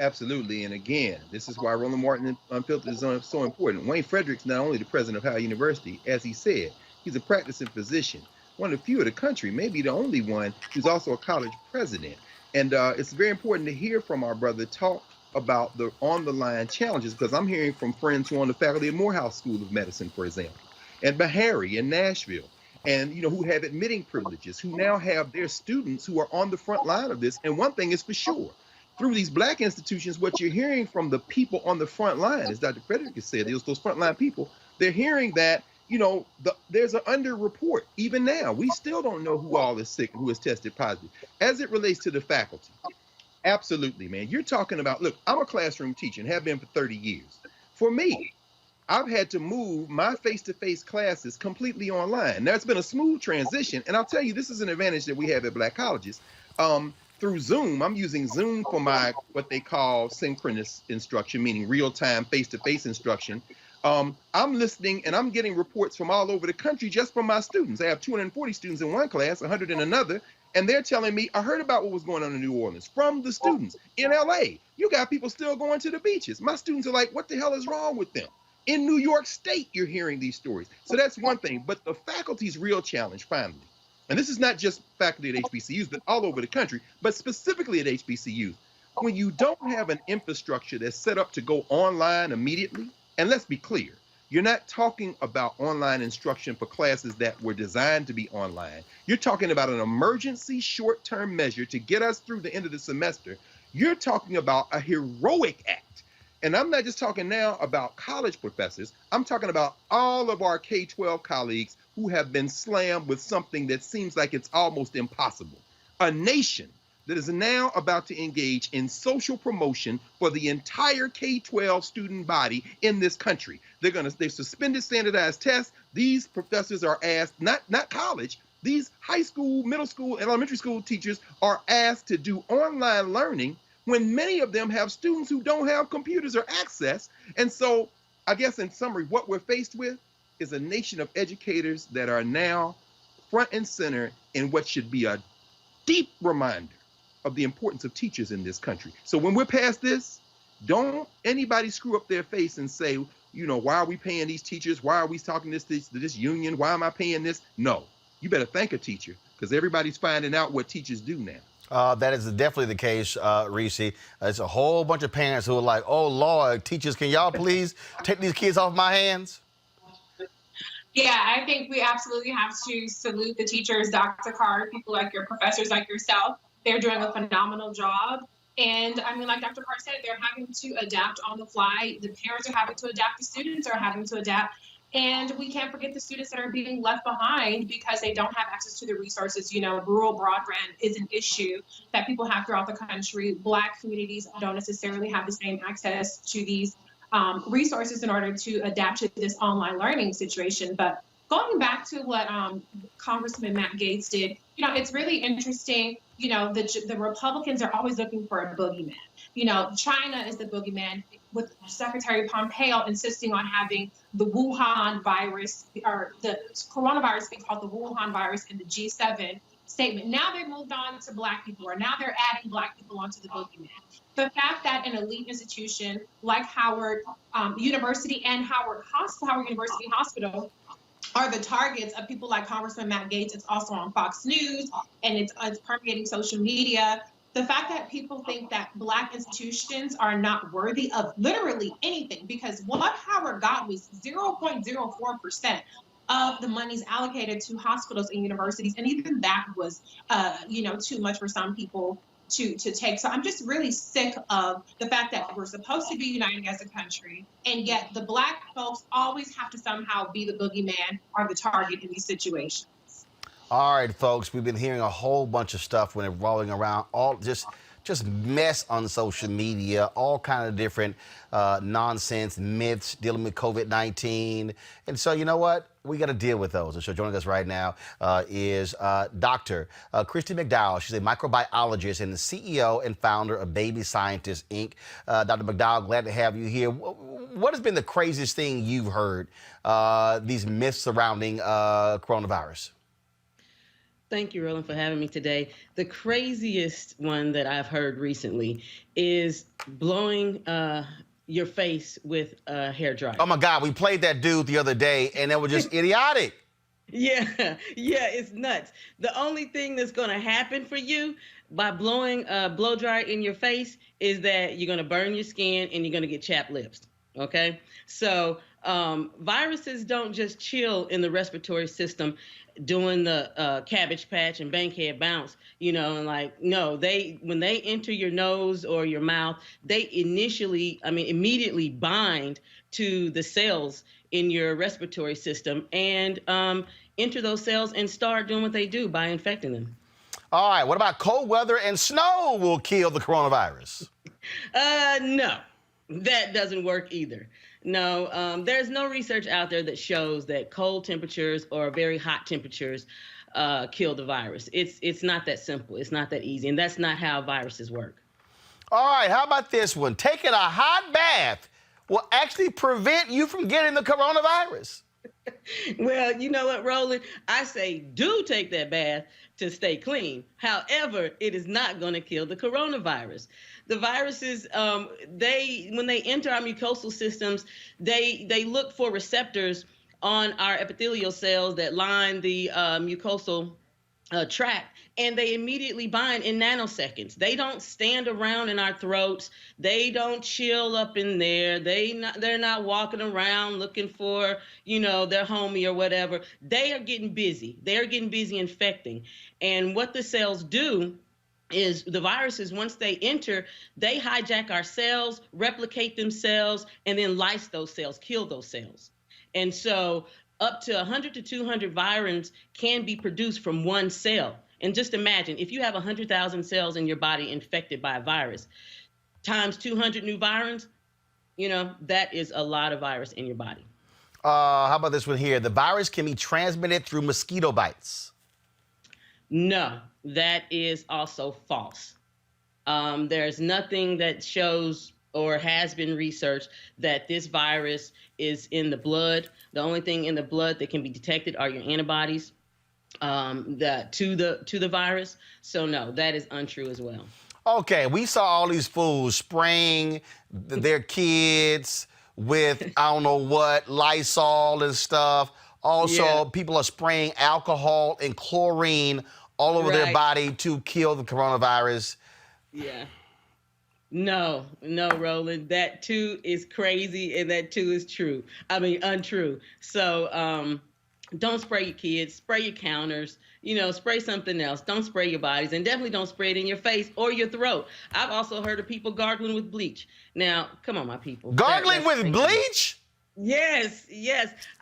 Absolutely. And again, this is why Roland Martin Unfiltered is so important. Wayne Frederick's not only the president of Howard University, as he said, he's a practicing physician, one of the few of the country, maybe the only one who's also a college president. And it's very important to hear from our brother talk about the on-the-line challenges, because I'm hearing from friends who are on the faculty of Morehouse School of Medicine, for example, and Bahari in Nashville, and who have admitting privileges, who now have their students who are on the front line of this. And one thing is for sure, through these Black institutions, what you're hearing from the people on the front line, as Dr. Frederick has said, those frontline people, they're hearing that, there's an underreport. Even now, we still don't know who all is sick and who is tested positive. As it relates to the faculty, absolutely, man. You're talking about, look, I'm a classroom teacher and have been for 30 years. For me, I've had to move my face-to-face classes completely online. Now, it's been a smooth transition, and I'll tell you, this is an advantage that we have at Black colleges. Through Zoom, I'm using Zoom for my what they call synchronous instruction, meaning real-time face-to-face instruction. I'm listening and I'm getting reports from all over the country just from my students. I have 240 students in one class, 100 in another, and they're telling me, I heard about what was going on in New Orleans from the students. In LA, you got people still going to the beaches. My students are like, what the hell is wrong with them? In New York State, you're hearing these stories. So that's one thing, but the faculty's real challenge, finally, and this is not just faculty at HBCUs, but all over the country, but specifically at HBCUs. When you don't have an infrastructure that's set up to go online immediately, and let's be clear, you're not talking about online instruction for classes that were designed to be online. You're talking about an emergency short-term measure to get us through the end of the semester. You're talking about a heroic act. And I'm not just talking now about college professors. I'm talking about all of our K-12 colleagues who have been slammed with something that seems like it's almost impossible. A nation that is now about to engage in social promotion for the entire K-12 student body in this country. They've suspended standardized tests. These professors are asked, not college, these high school, middle school, and elementary school teachers are asked to do online learning when many of them have students who don't have computers or access. And so I guess in summary, what we're faced with is a nation of educators that are now front and center in what should be a deep reminder of the importance of teachers in this country. So when we're past this, don't anybody screw up their face and say, why are we paying these teachers? Why are we talking to this union? Why am I paying this? No, you better thank a teacher, because everybody's finding out what teachers do now. That is definitely the case, Reese. It's a whole bunch of parents who are like, oh, Lord, teachers, can y'all please take these kids off my hands? Yeah, I think we absolutely have to salute the teachers, Dr. Carr, people like your professors like yourself. They're doing a phenomenal job. And I mean, like Dr. Carr said, they're having to adapt on the fly. The parents are having to adapt. The students are having to adapt. And we can't forget the students that are being left behind because they don't have access to the resources. Rural broadband is an issue that people have throughout the country. Black communities don't necessarily have the same access to these resources in order to adapt to this online learning situation. But going back to what Congressman Matt Gaetz did, it's really interesting. The Republicans are always looking for a boogeyman. China is the boogeyman, with Secretary Pompeo insisting on having the Wuhan virus, or the coronavirus being called the Wuhan virus, in the G7 statement. Now they've moved on to Black people, or now they're adding Black people onto the boogeyman. The fact that an elite institution like Howard University and Howard University Hospital are the targets of people like Congressman Matt Gaetz. It's also on Fox News, and it's permeating social media. The fact that people think that Black institutions are not worthy of literally anything, because what Howard got was 0.04% of the monies allocated to hospitals and universities, and even that was, too much for some people. to take. So I'm just really sick of the fact that we're supposed to be uniting as a country, and yet the Black folks always have to somehow be the boogeyman or the target in these situations. All right, folks, we've been hearing a whole bunch of stuff when it's rolling around, all just mess on social media, all kind of different nonsense, myths dealing with COVID-19. And so, you know what? We got to deal with those. And so joining us right now is Dr. Christy McDowell. She's a microbiologist and the CEO and founder of Baby Scientists, Inc. Dr. McDowell, glad to have you here. What has been the craziest thing you've heard, these myths surrounding coronavirus? Thank you, Roland, for having me today. The craziest one that I've heard recently is blowing your face with a hair dryer. Oh my God, we played that dude the other day and it was just idiotic. Yeah, it's nuts. The only thing that's going to happen for you by blowing a blow dryer in your face is that you're going to burn your skin and you're going to get chapped lips. Okay, so viruses don't just chill in the respiratory system doing the Cabbage Patch and Bankhead bounce, and no, when they enter your nose or your mouth, they immediately bind to the cells in your respiratory system and enter those cells and start doing what they do by infecting them. All right, what about cold weather and snow will kill the coronavirus? No, that doesn't work either. No, there's no research out there that shows that cold temperatures or very hot temperatures kill the virus. It's not that simple. It's not that easy. And that's not how viruses work. All right, how about this one? Taking a hot bath will actually prevent you from getting the coronavirus. Well, you know what, Roland? I say do take that bath to stay clean. However, it is not going to kill the coronavirus. The viruses, when they enter our mucosal systems, they look for receptors on our epithelial cells that line the mucosal tract, and they immediately bind in nanoseconds. They don't stand around in our throats. They don't chill up in there. They're not walking around looking for, their homie or whatever. They are getting busy. They're getting busy infecting. And what the cells do is the viruses, once they enter, they hijack our cells, replicate themselves, and then lyse those cells, kill those cells. And so up to 100 to 200 virins can be produced from one cell. And just imagine, if you have 100,000 cells in your body infected by a virus, times 200 new virins, that is a lot of virus in your body. How about this one here? The virus can be transmitted through mosquito bites. No, that is also false. There's nothing that shows or has been researched that this virus is in the blood. The only thing in the blood that can be detected are your antibodies to the virus. So no, that is untrue as well. Okay, we saw all these fools spraying their kids with I don't know what, Lysol and stuff. Also, people are spraying alcohol and chlorine all over their body to kill the coronavirus. Yeah. No, Roland, that too is crazy and that too is true. Untrue. So don't spray your kids, spray your counters, spray something else. Don't spray your bodies, and definitely don't spray it in your face or your throat. I've also heard of people gargling with bleach. Now, come on, my people. Gargling with bleach? Yes.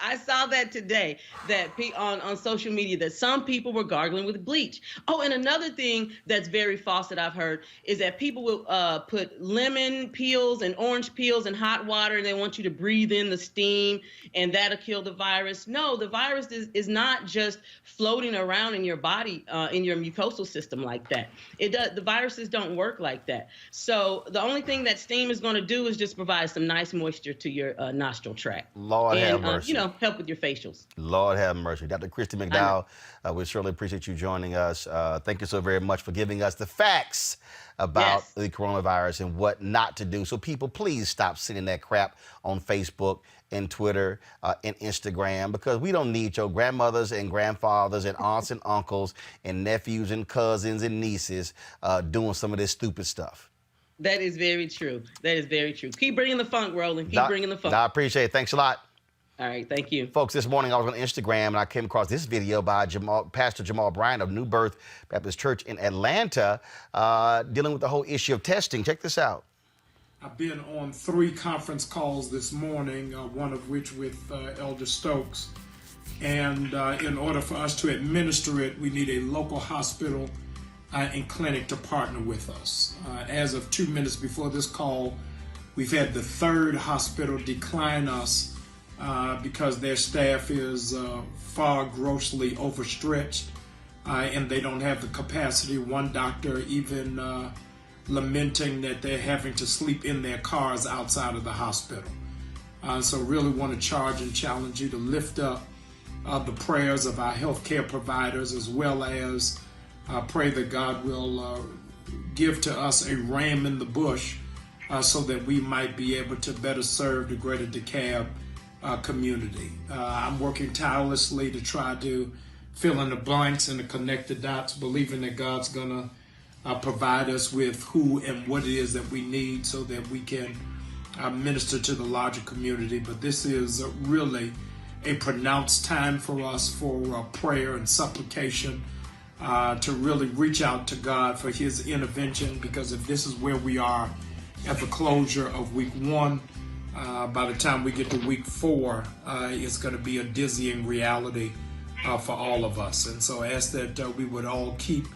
I saw that today, that on social media, that some people were gargling with bleach. Oh, and another thing that's very false that I've heard is that people will put lemon peels and orange peels in hot water, and they want you to breathe in the steam, and that'll kill the virus. No, the virus is not just floating around in your body, in your mucosal system like that. The viruses don't work like that. So the only thing that steam is going to do is just provide some nice moisture to your nostril tract. Lord have mercy. Help with your facials. Lord have mercy. Dr. Christy McDowell, we certainly appreciate you joining us. Thank you so very much for giving us the facts about the coronavirus and what not to do. So people, please stop sending that crap on Facebook and Twitter and Instagram, because we don't need your grandmothers and grandfathers and aunts and uncles and nephews and cousins and nieces doing some of this stupid stuff. That is very true. Keep bringing the funk, Roland. Keep bringing the funk. I appreciate it. Thanks a lot. All right, thank you. Folks, this morning I was on Instagram and I came across this video by Pastor Jamal Bryant of New Birth Baptist Church in Atlanta dealing with the whole issue of testing. Check this out. I've been on 3 conference calls this morning, one of which with Elder Stokes. And in order for us to administer it, we need a local hospital and clinic to partner with us. As of 2 minutes before this call, we've had the 3rd hospital decline us because their staff is far grossly overstretched and they don't have the capacity. One doctor even lamenting that they're having to sleep in their cars outside of the hospital. So really want to charge and challenge you to lift up the prayers of our healthcare providers, as well as pray that God will give to us a ram in the bush so that we might be able to better serve the greater DeKalb community. I'm working tirelessly to try to fill in the blanks and to connect the dots, believing that God's gonna provide us with who and what it is that we need so that we can minister to the larger community. But this is really a pronounced time for us for prayer and supplication to really reach out to God for his intervention, because if this is where we are at the closure of week 1, by the time we get to week 4, it's going to be a dizzying reality for all of us. And so I ask that we would all keep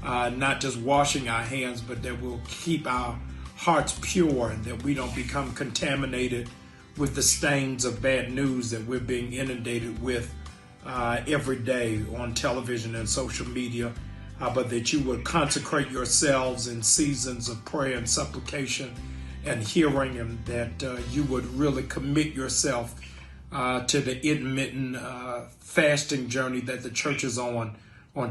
not just washing our hands, but that we'll keep our hearts pure and that we don't become contaminated with the stains of bad news that we're being inundated with every day on television and social media, but that you would consecrate yourselves in seasons of prayer and supplication and hearing, and that you would really commit yourself to the intermittent fasting journey that the church is on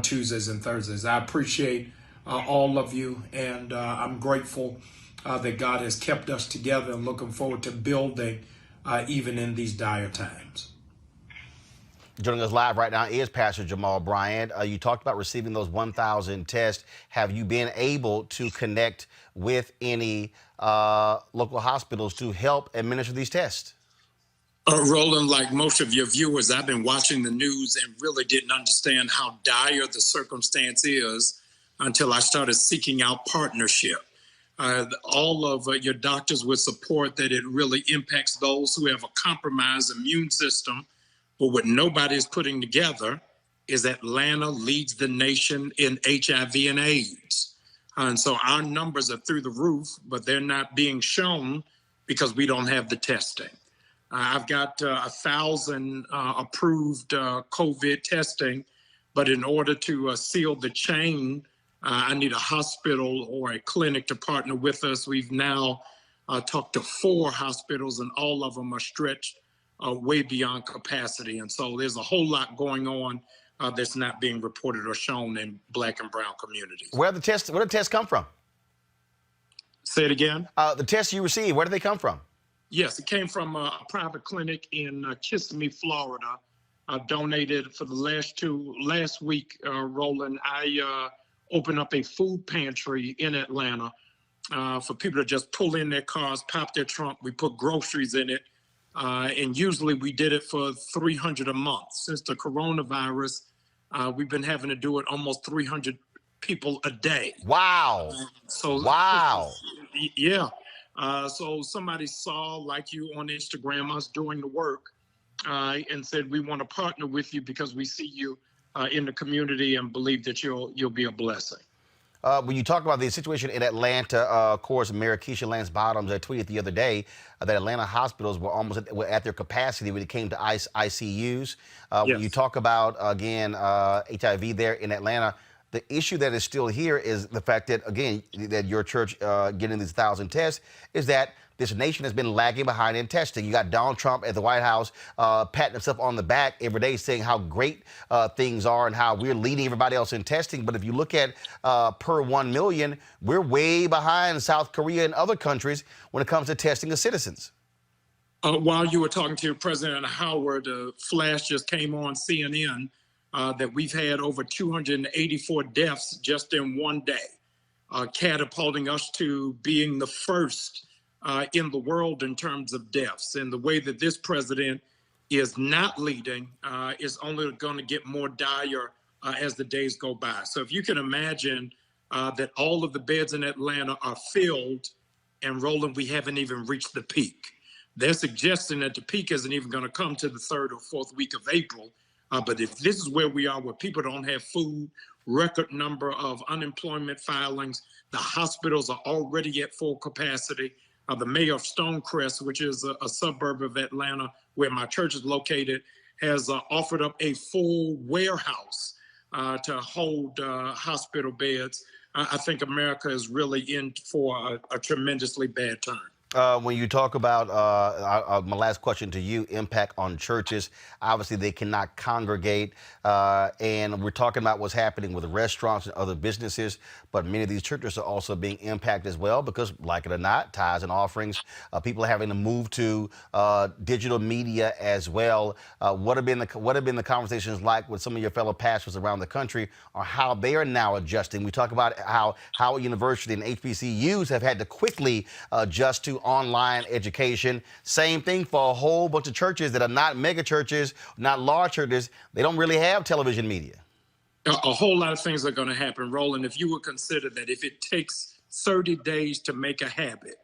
Tuesdays and Thursdays. I appreciate all of you, and I'm grateful that God has kept us together, and looking forward to building even in these dire times. Joining us live right now is Pastor Jamal Bryant. You talked about receiving those 1,000 tests. Have you been able to connect with any local hospitals to help administer these tests? Roland, like most of your viewers, I've been watching the news and really didn't understand how dire the circumstance is until I started seeking out partnership. All of your doctors would support that it really impacts those who have a compromised immune system. But what nobody is putting together is Atlanta leads the nation in HIV and AIDS. And so our numbers are through the roof, but they're not being shown because we don't have the testing. I've got 1,000 approved COVID testing, but in order to seal the chain, I need a hospital or a clinic to partner with us. We've now talked to 4 hospitals, and all of them are stretched way beyond capacity. And so there's a whole lot going on that's not being reported or shown in Black and brown communities. Where do the tests come from? Say it again. The tests you received, where do they come from? Yes, it came from a private clinic in Kissimmee, Florida. Donated for the last week, Roland. I opened up a food pantry in Atlanta for people to just pull in their cars, pop their trunk. We put groceries in it. And usually we did it for $300 a month. Since the coronavirus, we've been having to do it almost 300 people a day. Wow. Wow. Yeah. So somebody saw, like you on Instagram, us doing the work and said, we want to partner with you because we see you in the community and believe that you'll be a blessing. When you talk about the situation in Atlanta, of course, Mayor Keisha Lance Bottoms tweeted the other day that Atlanta hospitals were almost at their capacity when it came to ICUs. Yes. When you talk about, again, HIV there in Atlanta, the issue that is still here is the fact that, again, that your church getting these 1,000 tests is that this nation has been lagging behind in testing. You got Donald Trump at the White House patting himself on the back every day, saying how great things are and how we're leading everybody else in testing. But if you look at per 1 million, we're way behind South Korea and other countries when it comes to testing of citizens. While you were talking to President Howard, flash just came on CNN that we've had over 284 deaths just in one day, catapulting us to being the first in the world in terms of deaths. And the way that this president is not leading is only going to get more dire as the days go by. So if you can imagine that all of the beds in Atlanta are filled, and Roland, we haven't even reached the peak. They're suggesting that the peak isn't even going to come to the 3rd or 4th week of April. But if this is where we are, where people don't have food, record number of unemployment filings, the hospitals are already at full capacity. The mayor of Stonecrest, which is a suburb of Atlanta where my church is located, has offered up a full warehouse to hold hospital beds. I think America is really in for a tremendously bad time. When you talk about, my last question to you, impact on churches, obviously they cannot congregate, and we're talking about what's happening with restaurants and other businesses, but many of these churches are also being impacted as well because, like it or not, tithes and offerings, people are having to move to digital media as well. What have been the conversations like with some of your fellow pastors around the country on how they are now adjusting? We talk about how Howard University and HBCUs have had to quickly adjust to online education. Same thing for a whole bunch of churches that are not mega churches, not large churches. They don't really have television media. A whole lot of things are going to happen, Roland. If you would consider that if it takes 30 days to make a habit,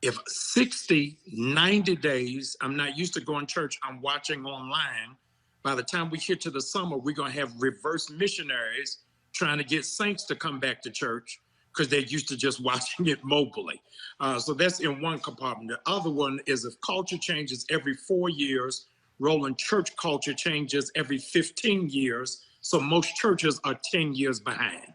if 60, 90 days, I'm not used to going to church, I'm watching online. By the time we get to the summer, we're going to have reverse missionaries trying to get saints to come back to church because they're used to just watching it mobilely. So that's in one compartment. The other one is if culture changes every 4 years, Roland, church culture changes every 15 years. So most churches are 10 years behind.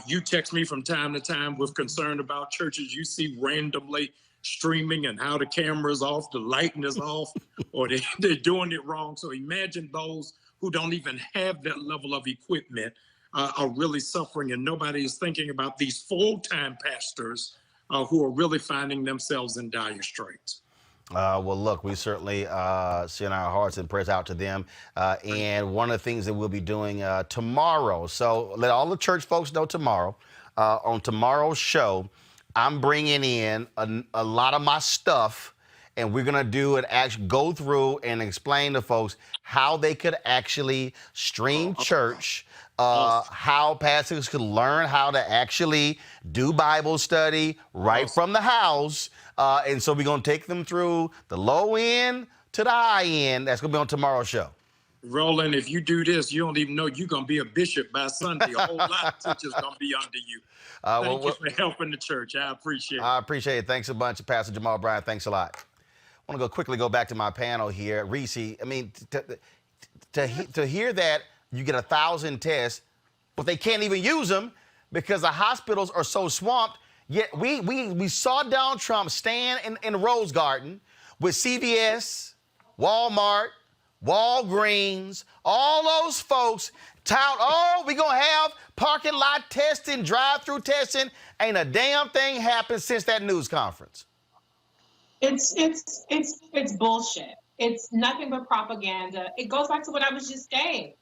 You text me from time to time with concern about churches you see randomly streaming and how the camera's off, the lighting is off, or they're doing it wrong. So imagine those who don't even have that level of equipment are really suffering, and nobody is thinking about these full-time pastors who are really finding themselves in dire straits. Well, look, we certainly send our hearts and prayers out to them. And one of the things that we'll be doing tomorrow, so let all the church folks know tomorrow, on tomorrow's show, I'm bringing in a lot of my stuff, and we're going to do it, actually go through and explain to folks how they could actually stream church, how pastors could learn how to actually do Bible study right from the house. And so we're going to take them through the low end to the high end. That's going to be on tomorrow's show. Roland, if you do this, you don't even know you're going to be a bishop by Sunday. A whole lot of teachers going to be under you. Thank you for helping the church. I appreciate it. I appreciate it. Thanks a bunch, Pastor Jamal Bryant. Thanks a lot. I want to quickly go back to my panel here. Reese, I mean, to hear that you get 1,000 tests, but they can't even use them because the hospitals are so swamped. Yet we saw Donald Trump stand in the Rose Garden with CVS, Walmart, Walgreens, all those folks tout, oh, we're going to have parking lot testing, drive-through testing. Ain't a damn thing happened since that news conference. It's bullshit. It's nothing but propaganda. It goes back to what I was just saying.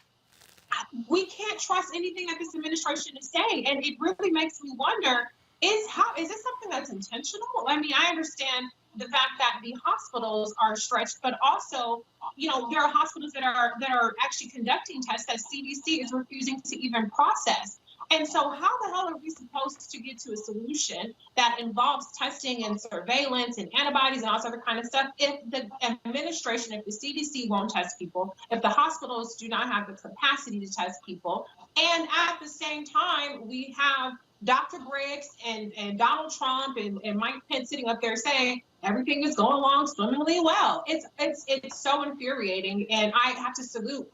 We can't trust anything that this administration is saying, and it really makes me wonder: is this something that's intentional? I mean, I understand the fact that the hospitals are stretched, but also, you know, there are hospitals that are actually conducting tests that CDC is refusing to even process. And so how the hell are we supposed to get to a solution that involves testing and surveillance and antibodies and all this other kind of stuff if the administration, if the CDC won't test people, if the hospitals do not have the capacity to test people, and at the same time we have Dr. Briggs and Donald Trump and Mike Pence sitting up there saying everything is going along swimmingly well. It's so infuriating, and I have to salute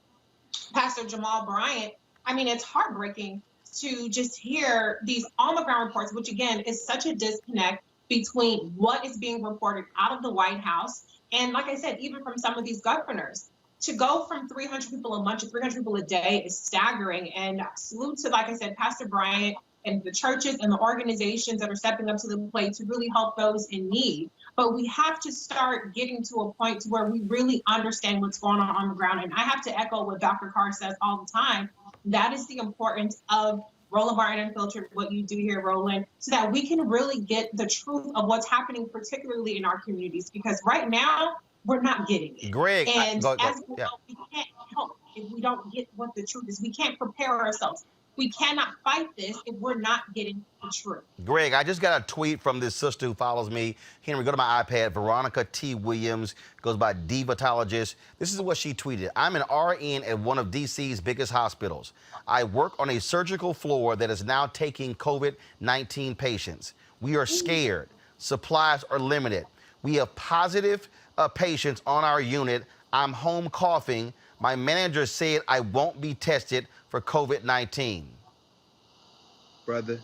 Pastor Jamal Bryant. I mean, it's heartbreaking to just hear these on-the-ground reports, which again is such a disconnect between what is being reported out of the White House and, like I said, even from some of these governors. To go from 300 people a month to 300 people a day is staggering. And salute to, like I said, Pastor Bryant and the churches and the organizations that are stepping up to the plate to really help those in need. But we have to start getting to a point to where we really understand what's going on the ground. And I have to echo what Dr. Carr says all the time. That is the importance of Roland Martin Unfiltered, what you do here, Roland, so that we can really get the truth of what's happening, particularly in our communities. Because right now, we're not getting it. Greg, And go. as a Yeah. result, we can't help if we don't get what the truth is. We can't prepare ourselves. We cannot fight this if we're not getting the truth. Greg, I just got a tweet from this sister who follows me. Henry, go to my iPad. Veronica T. Williams, goes by Divatologist. This is what she tweeted. I'm an RN at one of D.C.'s biggest hospitals. I work on a surgical floor that is now taking COVID-19 patients. We are scared. Supplies are limited. We have positive patients on our unit. I'm home coughing. My manager said I won't be tested for COVID-19. Brother,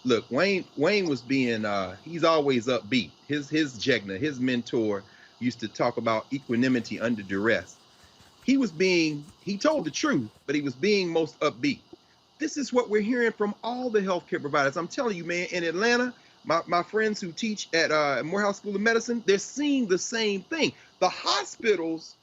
look, Wayne was being, he's always upbeat. His Jegna, his mentor, used to talk about equanimity under duress. He told the truth, but he was being most upbeat. This is what we're hearing from all the healthcare providers. I'm telling you, man, in Atlanta, my friends who teach at Morehouse School of Medicine, they're seeing the same thing. The hospitals,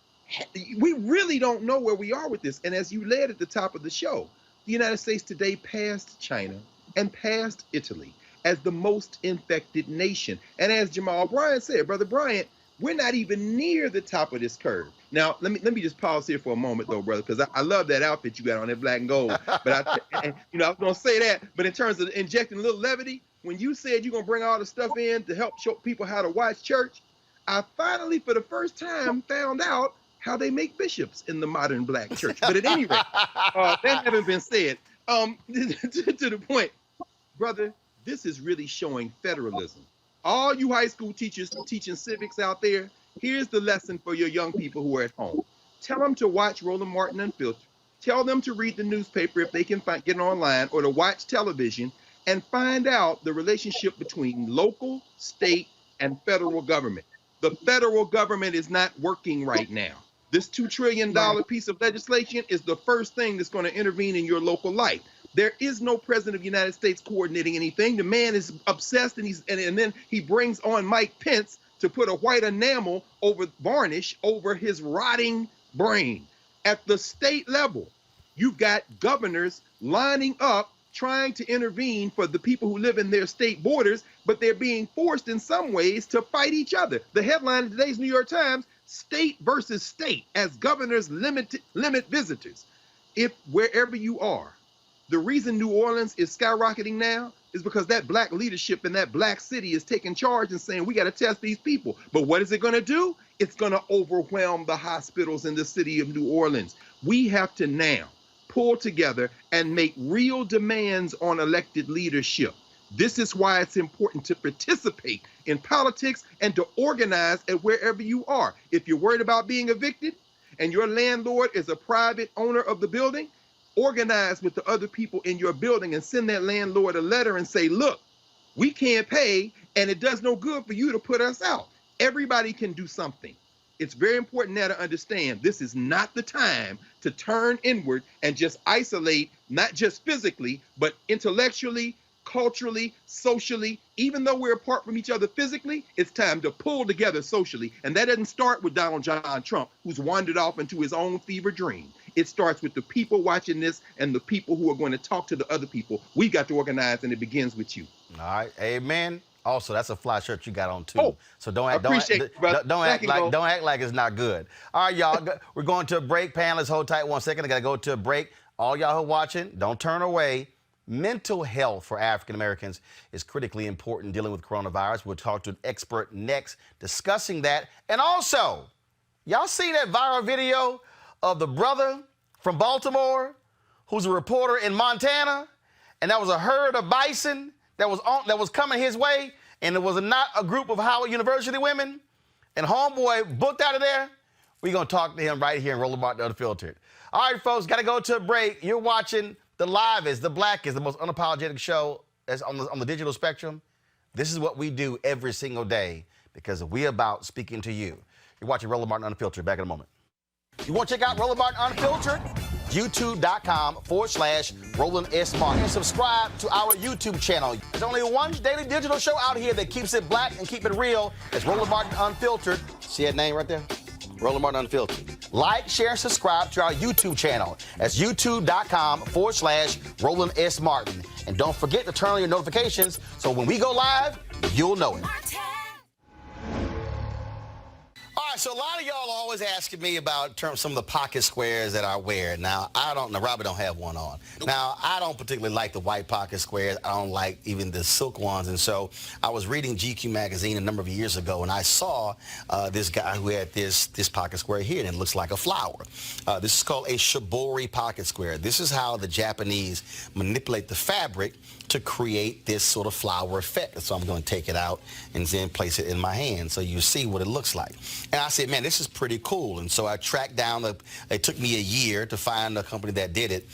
we really don't know where we are with this. And as you led at the top of the show, the United States today passed China and passed Italy as the most infected nation. And as Jamal Bryant said, Brother Bryant, we're not even near the top of this curve. Now, let me just pause here for a moment, though, brother, because I love that outfit you got on, that black and gold. But I was going to say that. But in terms of injecting a little levity, when you said you're going to bring all the stuff in to help show people how to watch church, I finally, for the first time, found out how they make bishops in the modern black church. But at any rate, that having been said, to the point, brother, this is really showing federalism. All you high school teachers teaching civics out there, here's the lesson for your young people who are at home. Tell them to watch Roland Martin Unfiltered. Tell them to read the newspaper if they can get it online, or to watch television and find out the relationship between local, state, and federal government. The federal government is not working right now. This $2 trillion piece of legislation is the first thing that's going to intervene in your local life. There is no president of the United States coordinating anything. The man is obsessed, and then he brings on Mike Pence to put a white enamel varnish over his rotting brain. At the state level, you've got governors lining up trying to intervene for the people who live in their state borders, but they're being forced in some ways to fight each other. The headline in today's New York Times, state versus state, as governors limit visitors. If wherever you are, the reason New Orleans is skyrocketing now is because that black leadership in that black city is taking charge and saying, we got to test these people. But what is it going to do? It's going to overwhelm the hospitals in the city of New Orleans. We have to now pull together and make real demands on elected leadership. This is why it's important to participate in politics and to organize at wherever you are. If you're worried about being evicted and your landlord is a private owner of the building, organize with the other people in your building and send that landlord a letter and say, look, we can't pay and it does no good for you to put us out. Everybody can do something. It's very important now to understand this is not the time to turn inward and just isolate, not just physically, but intellectually, culturally, socially. Even though we're apart from each other physically, it's time to pull together socially. And that doesn't start with Donald John Trump, who's wandered off into his own fever dream. It starts with the people watching this and the people who are going to talk to the other people. We got to organize, and it begins with you. All right, amen. Also, that's a fly shirt you got on too. Oh, so don't act like it's not good. All right, y'all. We're going to a break. Panelists, hold tight 1 second. I got to go to a break. All y'all who are watching, don't turn away. Mental health for African Americans is critically important dealing with coronavirus. We'll talk to an expert next discussing that. And also, y'all see that viral video of the brother from Baltimore who's a reporter in Montana, and that was a herd of bison that was coming his way, and it was not a group of Howard University women, and homeboy booked out of there. We're going to talk to him right here in Roland Martin Unfiltered. All right, folks, got to go to a break. You're watching The Livest, The Blackest, the most unapologetic show that's on the digital spectrum. This is what we do every single day because we're about speaking to you. You're watching Roland Martin Unfiltered. Back in a moment. You want to check out Roland Martin Unfiltered? YouTube.com/Roland S. Martin. And subscribe to our YouTube channel. There's only one daily digital show out here that keeps it black and keep it real. It's Roland Martin Unfiltered. See that name right there? Roland Martin Unfiltered. Like, share, and subscribe to our YouTube channel. That's youtube.com/Roland S. Martin. And don't forget to turn on your notifications so when we go live, you'll know it. right, so a lot of y'all always asking me about some of the pocket squares that I wear. Now, Robbie don't have one on. Now, I don't particularly like the white pocket squares. I don't like even the silk ones. And so I was reading GQ magazine a number of years ago, and I saw this guy who had this pocket square here, and it looks like a flower. This is called a shibori pocket square. This is how the Japanese manipulate the fabric to create this sort of flower effect. So I'm going to take it out and then place it in my hand so you see what it looks like. And I said, man, this is pretty cool. And so I tracked down, it took me a year to find a company that did it.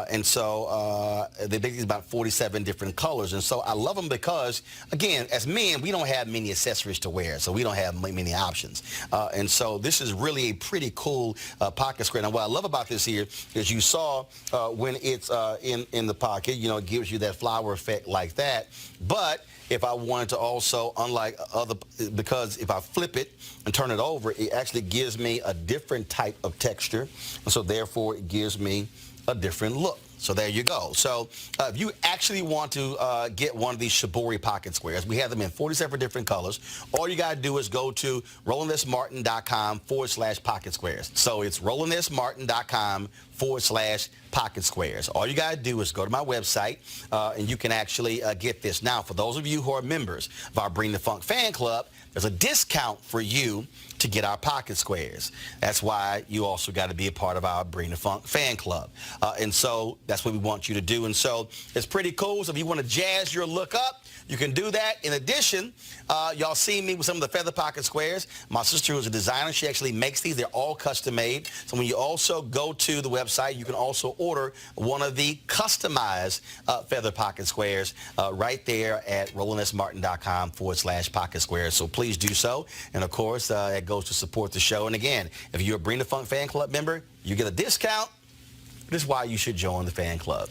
And so they make these about 47 different colors. And so I love them because, again, as men, we don't have many accessories to wear, so we don't have many options. And so this is really a pretty cool pocket square. Now, what I love about this here is you saw when it's in the pocket, you know, it gives you that flower effect like that. But if I wanted to also, unlike other, because if I flip it and turn it over, it actually gives me a different type of texture. And so therefore it gives me a different look. So there you go. So if you actually want to get one of these shibori pocket squares, we have them in 47 different colors. All you got to do is go to RolandSMartin.com/pocket squares. So it's RolandSMartin.com/pocket squares. All you got to do is go to my website and you can actually get this. Now, for those of you who are members of our Bring the Funk fan club, there's a discount for you to get our pocket squares. That's why you also got to be a part of our Bring the Funk fan club. And so that's what we want you to do. And so it's pretty cool. So if you want to jazz your look up, you can do that. In addition, y'all see me with some of the feather pocket squares. My sister, who's a designer, she actually makes these. They're all custom made. So when you also go to the website, you can also order one of the customized feather pocket squares right there at RolandSMartin.com/pocket squares. So please do so. And of course, it goes to support the show. And again, if you're a Bring the Funk fan club member, you get a discount. This is why you should join the fan club.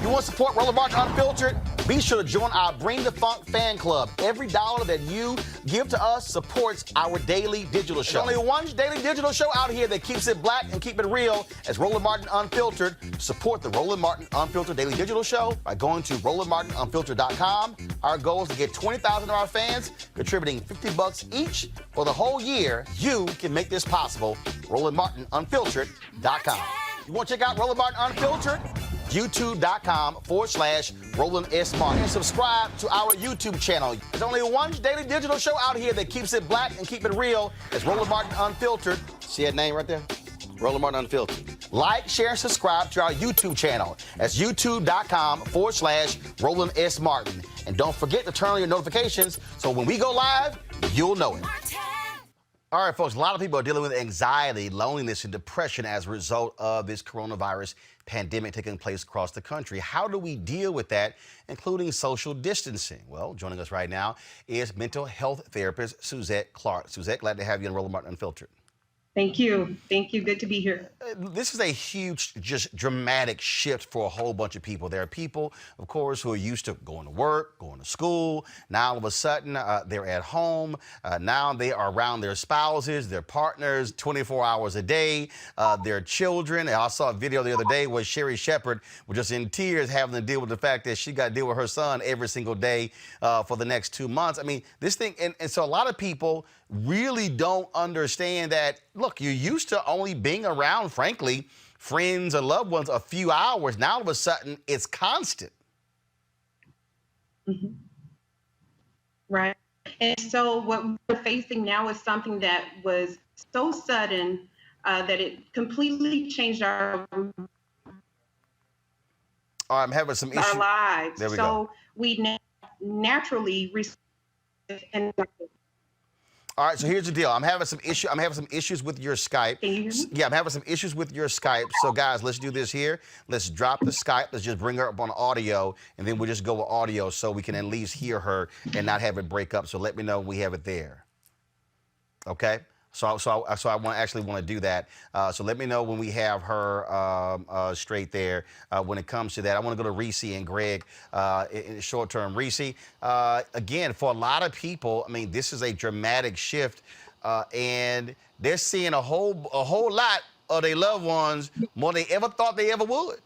You want to support Roland Martin Unfiltered? Be sure to join our Bring the Funk fan club. Every dollar that you give to us supports our daily digital show. There's only one daily digital show out here that keeps it black and keep it real as Roland Martin Unfiltered. Support the Roland Martin Unfiltered daily digital show by going to RolandMartinUnfiltered.com. Our goal is to get 20,000 of our fans contributing $50 each for the whole year. You can make this possible. RolandMartinUnfiltered.com. You want to check out Roland Martin Unfiltered? YouTube.com/Roland S. Martin. And subscribe to our YouTube channel. There's only one daily digital show out here that keeps it black and keep it real. It's Roland Martin Unfiltered. See that name right there? Roland Martin Unfiltered. Like, share, and subscribe to our YouTube channel. That's YouTube.com/Roland S. Martin. And don't forget to turn on your notifications so when we go live, you'll know it. All right, folks, a lot of people are dealing with anxiety, loneliness, and depression as a result of this coronavirus pandemic taking place across the country. How do we deal with that, including social distancing? Well, joining us right now is mental health therapist Suzette Clark. Suzette, glad to have you on Roland Martin Unfiltered. Thank you. Thank you. Good to be here. This is a huge, just dramatic shift for a whole bunch of people. There are people, of course, who are used to going to work, going to school. Now, all of a sudden, they're at home. Now they are around their spouses, their partners, 24 hours a day, their children. I saw a video the other day where Sherry Shepherd was just in tears having to deal with the fact that she got to deal with her son every single day for the next 2 months. I mean, this thing, and so a lot of people really don't understand that, look, you're used to only being around, frankly, friends or loved ones a few hours. Now, all of a sudden, it's constant. Mm-hmm. Right. And so what we're facing now is something that was so sudden that it completely changed our I'm having some issues. Our lives. There we so go. We naturally and All right, so here's the deal. I'm having some issues with your Skype. Can you hear me? Yeah, I'm having some issues with your Skype. So guys, let's do this here. Let's drop the Skype. Let's just bring her up on audio, and then we'll just go with audio so we can at least hear her and not have it break up. So let me know when we have it there. Okay? So I want to do that. So let me know when we have her straight there. When it comes to that, I want to go to Reese and Greg in short term. Reese, again, for a lot of people, I mean, this is a dramatic shift, and they're seeing a whole lot of their loved ones more than they ever thought they ever would.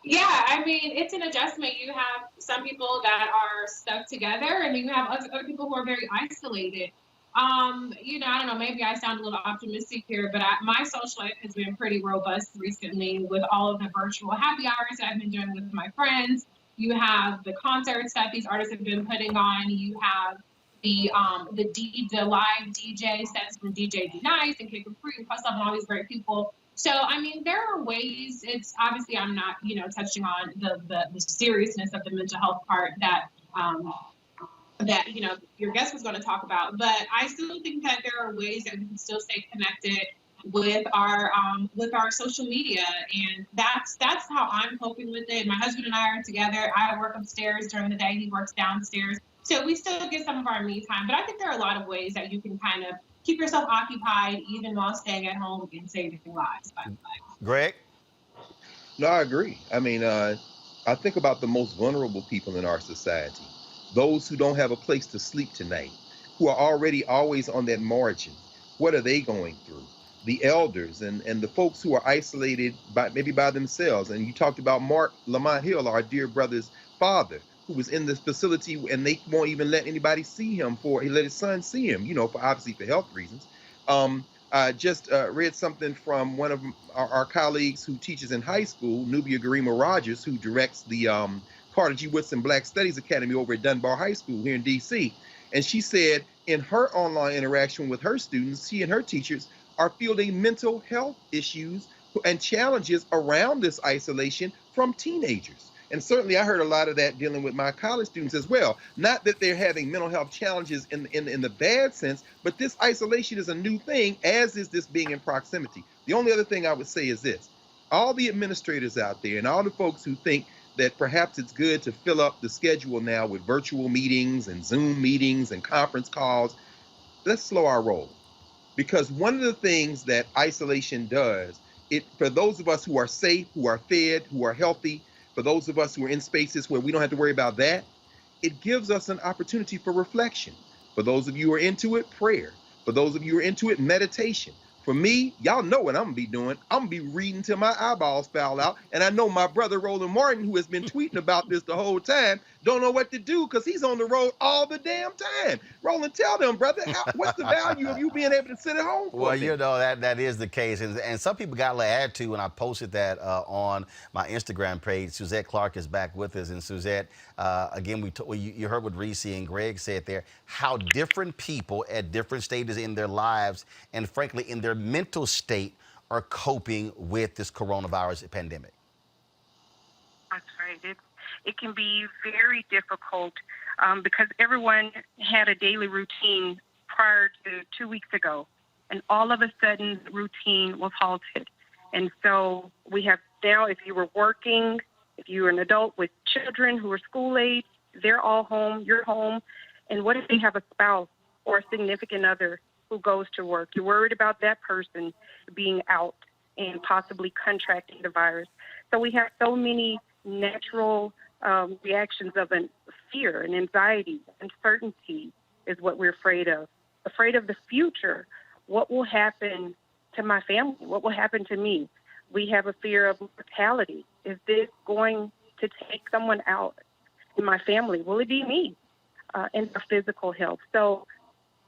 Yeah, I mean, it's an adjustment. You have some people that are stuck together, and you have other people who are very isolated. I don't know, maybe I sound a little optimistic here, but my social life has been pretty robust recently with all of the virtual happy hours that I've been doing with my friends. You have the concerts that these artists have been putting on. You have the live DJ sets from DJ D Nice and Kid Capri and Questlove and all these great people. So, I mean, there are ways. It's obviously I'm not, touching on the seriousness of the mental health part that your guest was going to talk about, but I still think that there are ways that we can still stay connected with our social media, and that's how I'm coping with it. My husband and I are together. I work upstairs during the day, he works downstairs, so we still get some of our me time. But I think there are a lot of ways that you can kind of keep yourself occupied even while staying at home and saving lives. Greg? No, I agree. I mean, I think about the most vulnerable people in our society, those who don't have a place to sleep tonight, who are already always on that margin. What are they going through? The elders and the folks who are isolated maybe by themselves. And you talked about Mark Lamont Hill, our dear brother's father, who was in this facility and they won't even let anybody see him he let his son see him, obviously for health reasons. I just read something from one of our colleagues who teaches in high school, Nubia Garima Rogers, who directs the Carter G. Woodson Black Studies Academy over at Dunbar High School here in D.C. And she said in her online interaction with her students, she and her teachers are fielding mental health issues and challenges around this isolation from teenagers. And certainly I heard a lot of that dealing with my college students as well. Not that they're having mental health challenges in the bad sense, but this isolation is a new thing, as is this being in proximity. The only other thing I would say is this. All the administrators out there and all the folks who think that perhaps it's good to fill up the schedule now with virtual meetings and Zoom meetings and conference calls, let's slow our roll. Because one of the things that isolation does, for those of us who are safe, who are fed, who are healthy, for those of us who are in spaces where we don't have to worry about that, it gives us an opportunity for reflection. For those of you who are into it, prayer. For those of you who are into it, meditation. For me, y'all know what I'm gonna be doing. I'm gonna be reading till my eyeballs foul out. And I know my brother Roland Martin, who has been tweeting about this the whole time, don't know what to do because he's on the road all the damn time. Roland, tell them, brother, what's the value of you being able to sit at home for a minute? That is the case. And some people got a little attitude when I posted that on my Instagram page. Suzette Clark is back with us. And Suzette, again, you heard what Reese and Greg said there, how different people at different stages in their lives and frankly in their mental state are coping with this coronavirus pandemic. That's right. It can be very difficult because everyone had a daily routine prior to 2 weeks ago, and all of a sudden the routine was halted. And so we have now, if you were working, if you were an adult with children who are school age, they're all home, you're home. And what if they have a spouse or a significant other who goes to work? You're worried about that person being out and possibly contracting the virus. So we have so many natural reactions of fear and anxiety. Uncertainty is what we're afraid of. Afraid of the future. What will happen to my family? What will happen to me? We have a fear of mortality. Is this going to take someone out in my family? Will it be me? And the physical health. So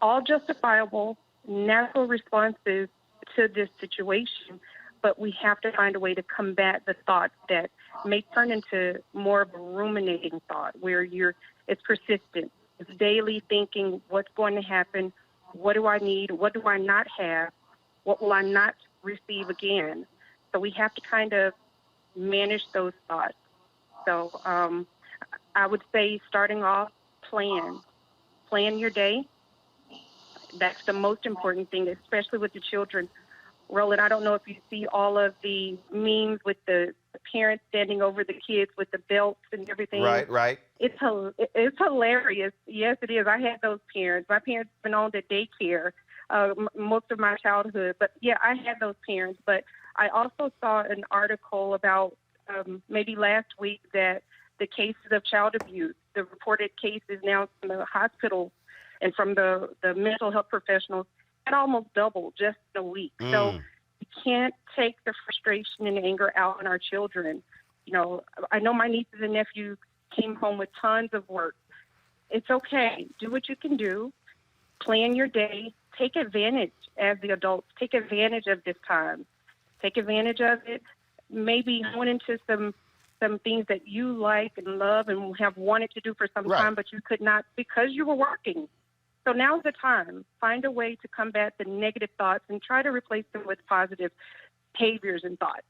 all justifiable, natural responses to this situation, but we have to find a way to combat the thoughts that may turn into more of a ruminating thought where it's persistent. It's daily thinking, what's going to happen? What do I need? What do I not have? What will I not receive again? So we have to kind of manage those thoughts. So I would say starting off, plan your day. That's the most important thing, especially with the children. Roland, I don't know if you see all of the memes with the parents standing over the kids with the belts and everything. Right. It's hilarious. Yes, it is. I had those parents. My parents have been on to daycare most of my childhood. But, yeah, I had those parents. But I also saw an article about maybe last week that the cases of child abuse, the reported cases now from the hospital and from the mental health professionals, had almost doubled just in a week. So we can't take the frustration and anger out on our children. I know my nieces and nephews came home with tons of work. It's okay. Do what you can do. plan your day, take advantage as the adults, take advantage of this time, take advantage of it, maybe hone into some things that you like and love and have wanted to do for some time, but you could not because you were working. So now's the time. Find a way to combat the negative thoughts and try to replace them with positive behaviors and thoughts.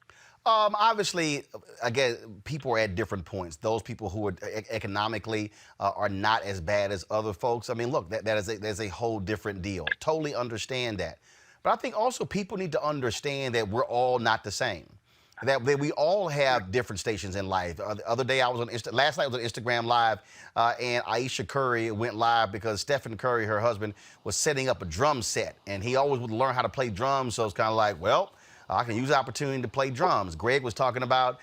Obviously, again, people are at different points. Those people who are economically are not as bad as other folks. I mean, look, that's a whole different deal. Totally understand that. But I think also people need to understand that we're all not the same. That we all have different stations in life. The other day I was on last night I was on Instagram Live, and Aisha Curry went live because Stephen Curry, her husband, was setting up a drum set, and he always would learn how to play drums. So it's kind of like, well, I can use the opportunity to play drums. Greg was talking about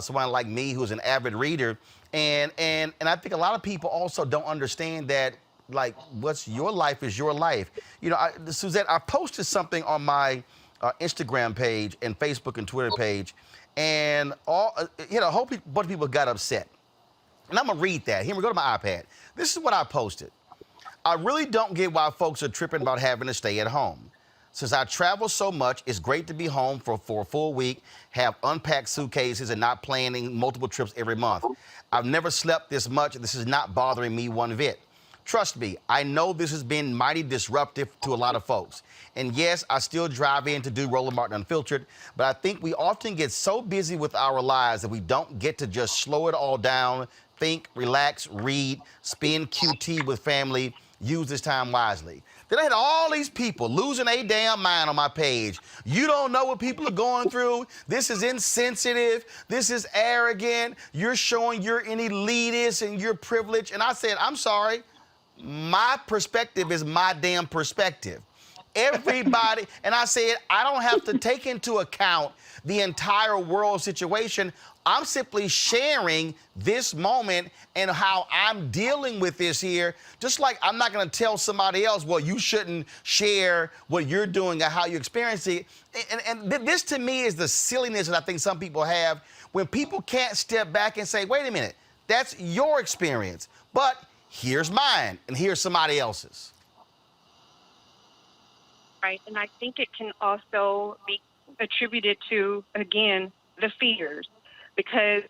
someone like me who's an avid reader, and I think a lot of people also don't understand that, like, what's your life is your life. You know, Suzette, I posted something on my Instagram page and Facebook and Twitter page, and a whole bunch of people got upset. And I'm gonna read that. Here we go to my iPad. This is what I posted. I really don't get why folks are tripping about having to stay at home. Since I travel so much, it's great to be home for a full week, have unpacked suitcases and not planning multiple trips every month. I've never slept this much. This is not bothering me one bit. Trust me, I know this has been mighty disruptive to a lot of folks. And yes, I still drive in to do Roland Martin Unfiltered, but I think we often get so busy with our lives that we don't get to just slow it all down, think, relax, read, spend QT with family, use this time wisely. Then I had all these people losing a damn mind on my page. You don't know what people are going through. This is insensitive. This is arrogant. You're showing you're an elitist and you're privileged. And I said, I'm sorry. My perspective is my damn perspective. Everybody, and I said, I don't have to take into account the entire world situation. I'm simply sharing this moment and how I'm dealing with this here. Just like I'm not going to tell somebody else, well, you shouldn't share what you're doing or how you experience it. And this to me is the silliness that I think some people have when people can't step back and say, wait a minute, that's your experience, but here's mine and here's somebody else's. Right, and I think it can also be attributed to, again, the fears. Because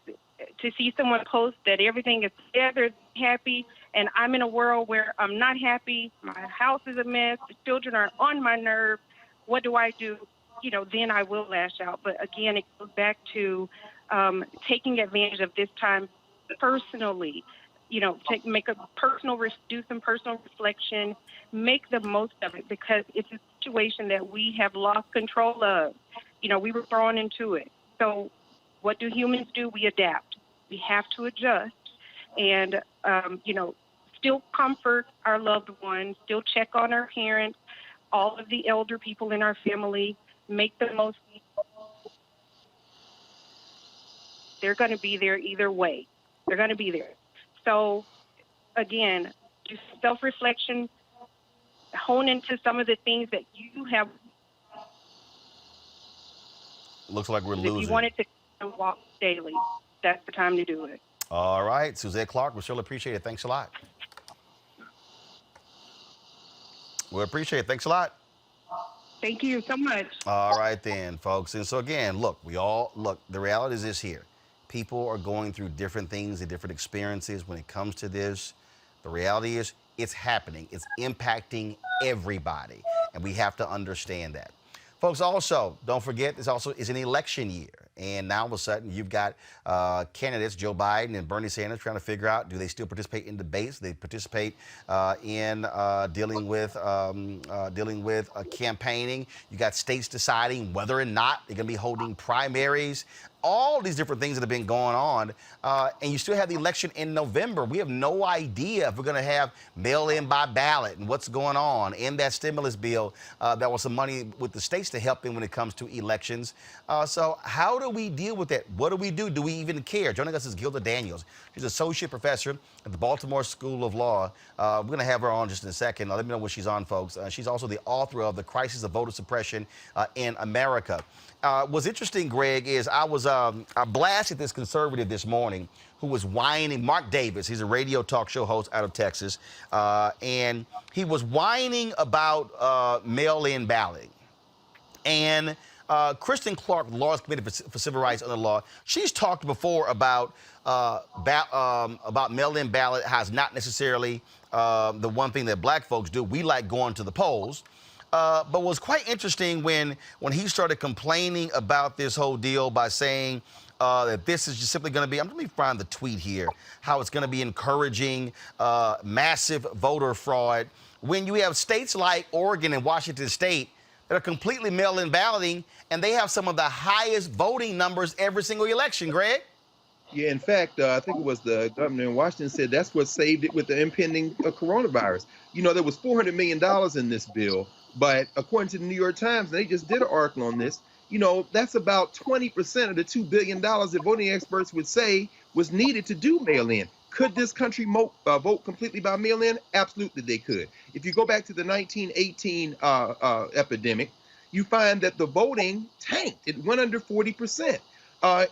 to see someone post that everything is together, happy, and I'm in a world where I'm not happy, my house is a mess, the children are on my nerve, what do I do? You know, then I will lash out. But again, it goes back to taking advantage of this time personally. You know, do some personal reflection, make the most of it, because it's a situation that we have lost control of. You know, we were thrown into it. So what do humans do? We adapt. We have to adjust and, still comfort our loved ones, still check on our parents, all of the elder people in our family, make the most. They're going to be there either way. They're going to be there. So, again, do self-reflection, hone into some of the things that you have. Looks like we're losing. If you wanted to walk daily, that's the time to do it. All right, Suzette Clark, we surely appreciate it. Thanks a lot. We appreciate it. Thanks a lot. Thank you so much. All right then, folks. And so again, look, the reality is this here. People are going through different things and different experiences when it comes to this. The reality is it's happening. It's impacting everybody, and we have to understand that. Folks, also, don't forget, this also is an election year. And now all of a sudden, you've got candidates, Joe Biden and Bernie Sanders, trying to figure out, do they still participate in debates? Do they participate in dealing with campaigning? You got states deciding whether or not they're going to be holding primaries. All these different things that have been going on, and you still have the election in November. We have no idea if we're going to have mail-in by ballot and what's going on in that stimulus bill. That was some money with the states to help them when it comes to elections. So how do we deal with that? What do we do? Do we even care? Joining us is Gilda Daniels. She's associate professor at the Baltimore School of Law. We're going to have her on just in a second. Let me know when she's on, folks. She's also the author of The Crisis of Voter Suppression in America. What's interesting, Greg, is I blasted this conservative this morning who was whining. Mark Davis, he's a radio talk show host out of Texas, and he was whining about mail-in balloting. And Kristen Clark, the Laws Committee for Civil Rights under law, she's talked before about mail-in ballot has not necessarily the one thing that black folks do. We like going to the polls. But what was quite interesting when he started complaining about this whole deal by saying that this is just simply going to be, let me find the tweet here, how it's going to be encouraging massive voter fraud. When you have states like Oregon and Washington State that are completely mail-in balloting, and they have some of the highest voting numbers every single election, Greg. Yeah, in fact, I think it was the governor in Washington said that's what saved it with the impending coronavirus. You know, there was $400 million in this bill, but according to the New York Times, they just did an article on this. You know, that's about 20% of the $2 billion that voting experts would say was needed to do mail-in. Could this country vote completely by mail-in? Absolutely, they could. If you go back to the 1918 epidemic, you find that the voting tanked. It went under 40%.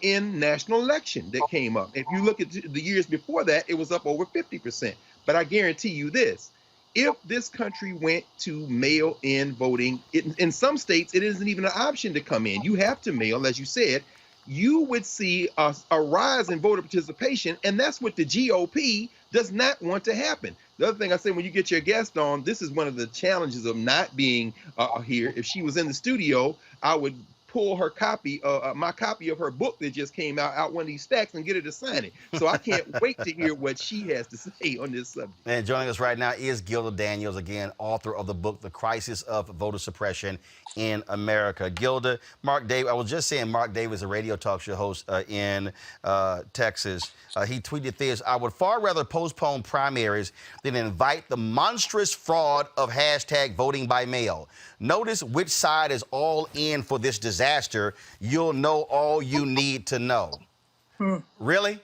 In national election that came up. If you look at the years before that, it was up over 50%. But I guarantee you this, if this country went to mail-in voting, in some states, it isn't even an option to come in. You have to mail, as you said. You would see a rise in voter participation, and that's what the GOP does not want to happen. The other thing I say, when you get your guest on, this is one of the challenges of not being here. If she was in the studio, I would pull her copy, my copy of her book that just came out one of these stacks and get her to sign it. So I can't wait to hear what she has to say on this subject. And joining us right now is Gilda Daniels, again, author of the book, The Crisis of Voter Suppression in America. Gilda, Mark Davis, I was just saying Mark Davis, a radio talk show host in Texas. He tweeted this: I would far rather postpone primaries than invite the monstrous fraud of hashtag voting by mail. Notice which side is all in for this disaster. You'll know all you need to know. Really?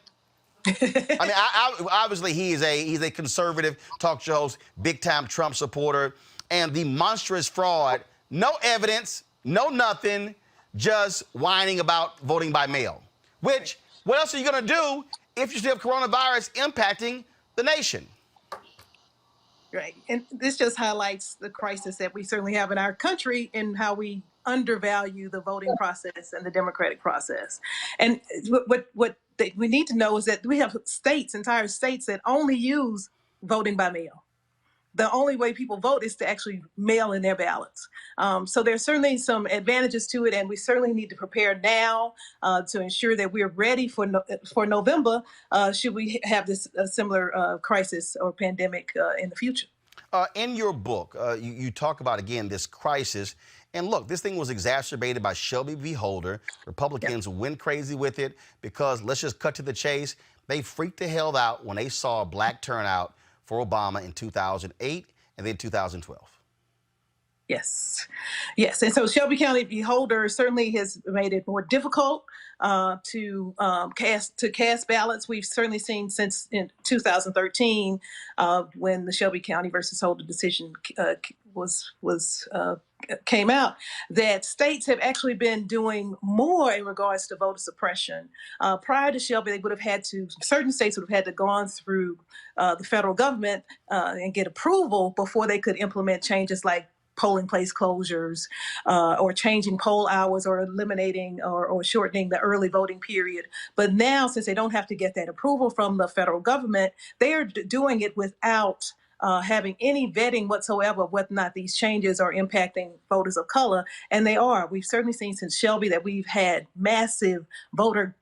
I mean, obviously he's a conservative talk show host, big time Trump supporter, and the monstrous fraud, no evidence, no nothing, just whining about voting by mail. Which, what else are you gonna do if you still have coronavirus impacting the nation? Right. And this just highlights the crisis that we certainly have in our country and how we undervalue the voting process and the democratic process. And what we need to know is that we have states, entire states, that only use voting by mail. The only way people vote is to actually mail in their ballots. So there's certainly some advantages to it, and we certainly need to prepare now to ensure that we're ready for November should we have this similar crisis or pandemic in the future. In your book, you talk about, again, this crisis. And look, this thing was exacerbated by Shelby v. Holder. Republicans went crazy with it because, let's just cut to the chase, they freaked the hell out when they saw a black turnout for Obama in 2008 and then 2012. Yes. And so Shelby County v. Holder certainly has made it more difficult to cast ballots. We've certainly seen since in 2013 when the Shelby County versus Holder decision came out, that states have actually been doing more in regards to voter suppression. Prior to Shelby, certain states would have had to gone through the federal government and get approval before they could implement changes like polling place closures or changing poll hours or eliminating or shortening the early voting period. But now, since they don't have to get that approval from the federal government, they are doing it without having any vetting whatsoever of whether or not these changes are impacting voters of color. And they are. We've certainly seen since Shelby that we've had massive voter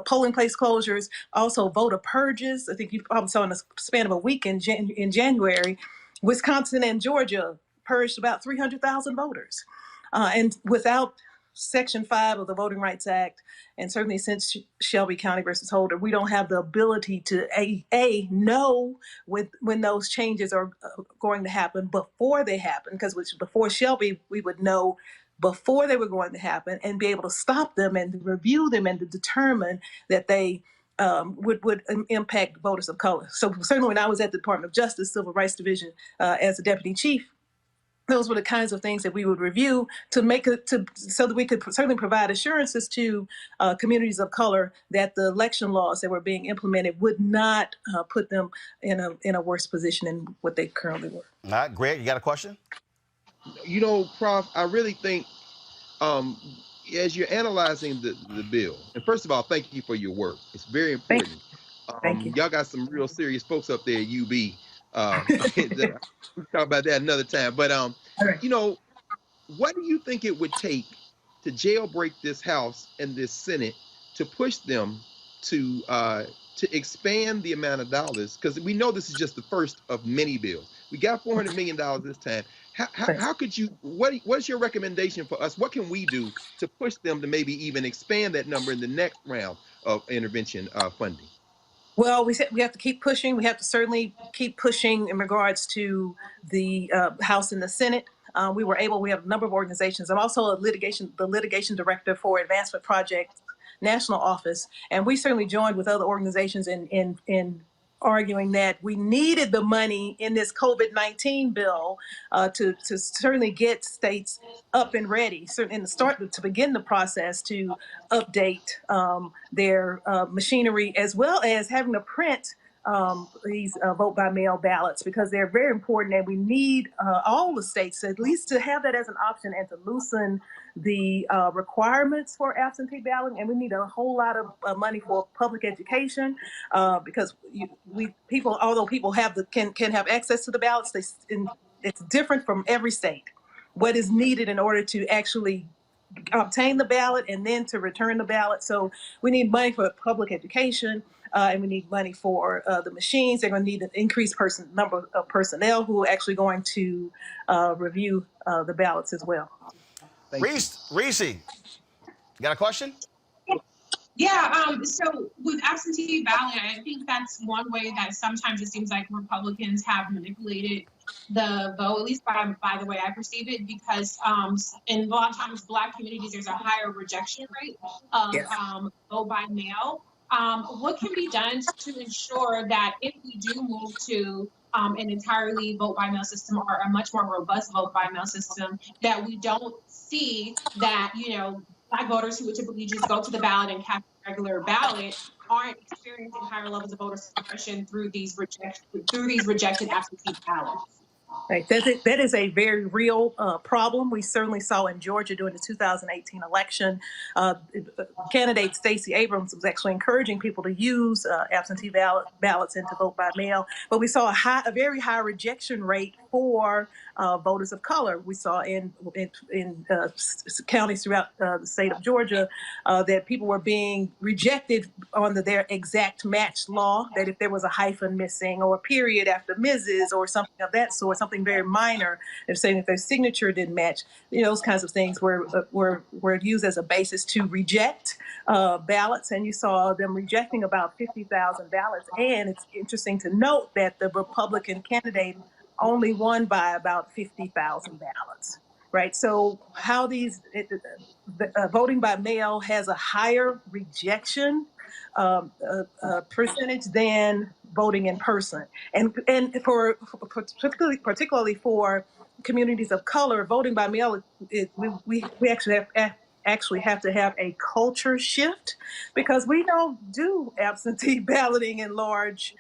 polling place closures, also voter purges. I think you probably saw in the span of a week in January, Wisconsin and Georgia purged about 300,000 voters. And without Section 5 of the Voting Rights Act, and certainly since Shelby County versus Holder, we don't have the ability to know when those changes are going to happen before they happen, because before Shelby, we would know before they were going to happen and be able to stop them and review them and to determine that they would impact voters of color. So certainly when I was at the Department of Justice Civil Rights Division as a deputy chief, those were the kinds of things that we would review to make it so that we could certainly provide assurances to communities of color that the election laws that were being implemented would not put them in a worse position than what they currently were. All right, Greg, you got a question? You know, Prof, I really think as you're analyzing the bill, and first of all, thank you for your work. It's very important. Thank you. Y'all got some real serious folks up there at UB. We'll talk about that another time. But you know, what do you think it would take to jailbreak this House and this Senate to push them to expand the amount of dollars? Because we know this is just the first of many bills. We got $400 million this time. How could you? What's your recommendation for us? What can we do to push them to maybe even expand that number in the next round of intervention funding? Well, we have to keep pushing. We have to certainly keep pushing in regards to the House and the Senate. We have a number of organizations. I'm also the litigation director for Advancement Project National Office, and we certainly joined with other organizations in arguing that we needed the money in this COVID-19 bill to certainly get states up and ready, and to begin the process to update their machinery, as well as having to print these vote by mail ballots, because they're very important, and we need all the states at least to have that as an option and to loosen the requirements for absentee balloting. And we need a whole lot of money for public education, because although people can have access to the ballots, it's different from every state what is needed in order to actually obtain the ballot and then to return the ballot. So we need money for public education, and we need money for the machines. They're going to need an increased number of personnel who are actually going to review the ballots as well. Reese, you got a question? Yeah, so with absentee ballot, I think that's one way that sometimes it seems like Republicans have manipulated the vote, at least by the way I perceive it, because in a lot of times Black communities, there's a higher rejection rate of vote by mail. What can be done to ensure that if we do move to an entirely vote by mail system, or a much more robust vote by mail system, that we don't see that, Black voters who would typically just go to the ballot and cast a regular ballot aren't experiencing higher levels of voter suppression through these rejected absentee ballots? Right. That is a very real problem. We certainly saw in Georgia during the 2018 election. Candidate Stacey Abrams was actually encouraging people to use absentee ballots and to vote by mail. But we saw a very high rejection rate for voters of color. We saw in counties throughout the state of Georgia that people were being rejected on their exact match law, that if there was a hyphen missing or a period after Mrs. or something of that sort, something very minor, they're saying if their signature didn't match, those kinds of things were used as a basis to reject ballots. And you saw them rejecting about 50,000 ballots. And it's interesting to note that the Republican candidate only won by about 50,000 ballots, right? So how voting by mail has a higher rejection percentage than voting in person, and for particularly for communities of color, voting by mail, we actually have to have a culture shift, because we don't do absentee balloting in large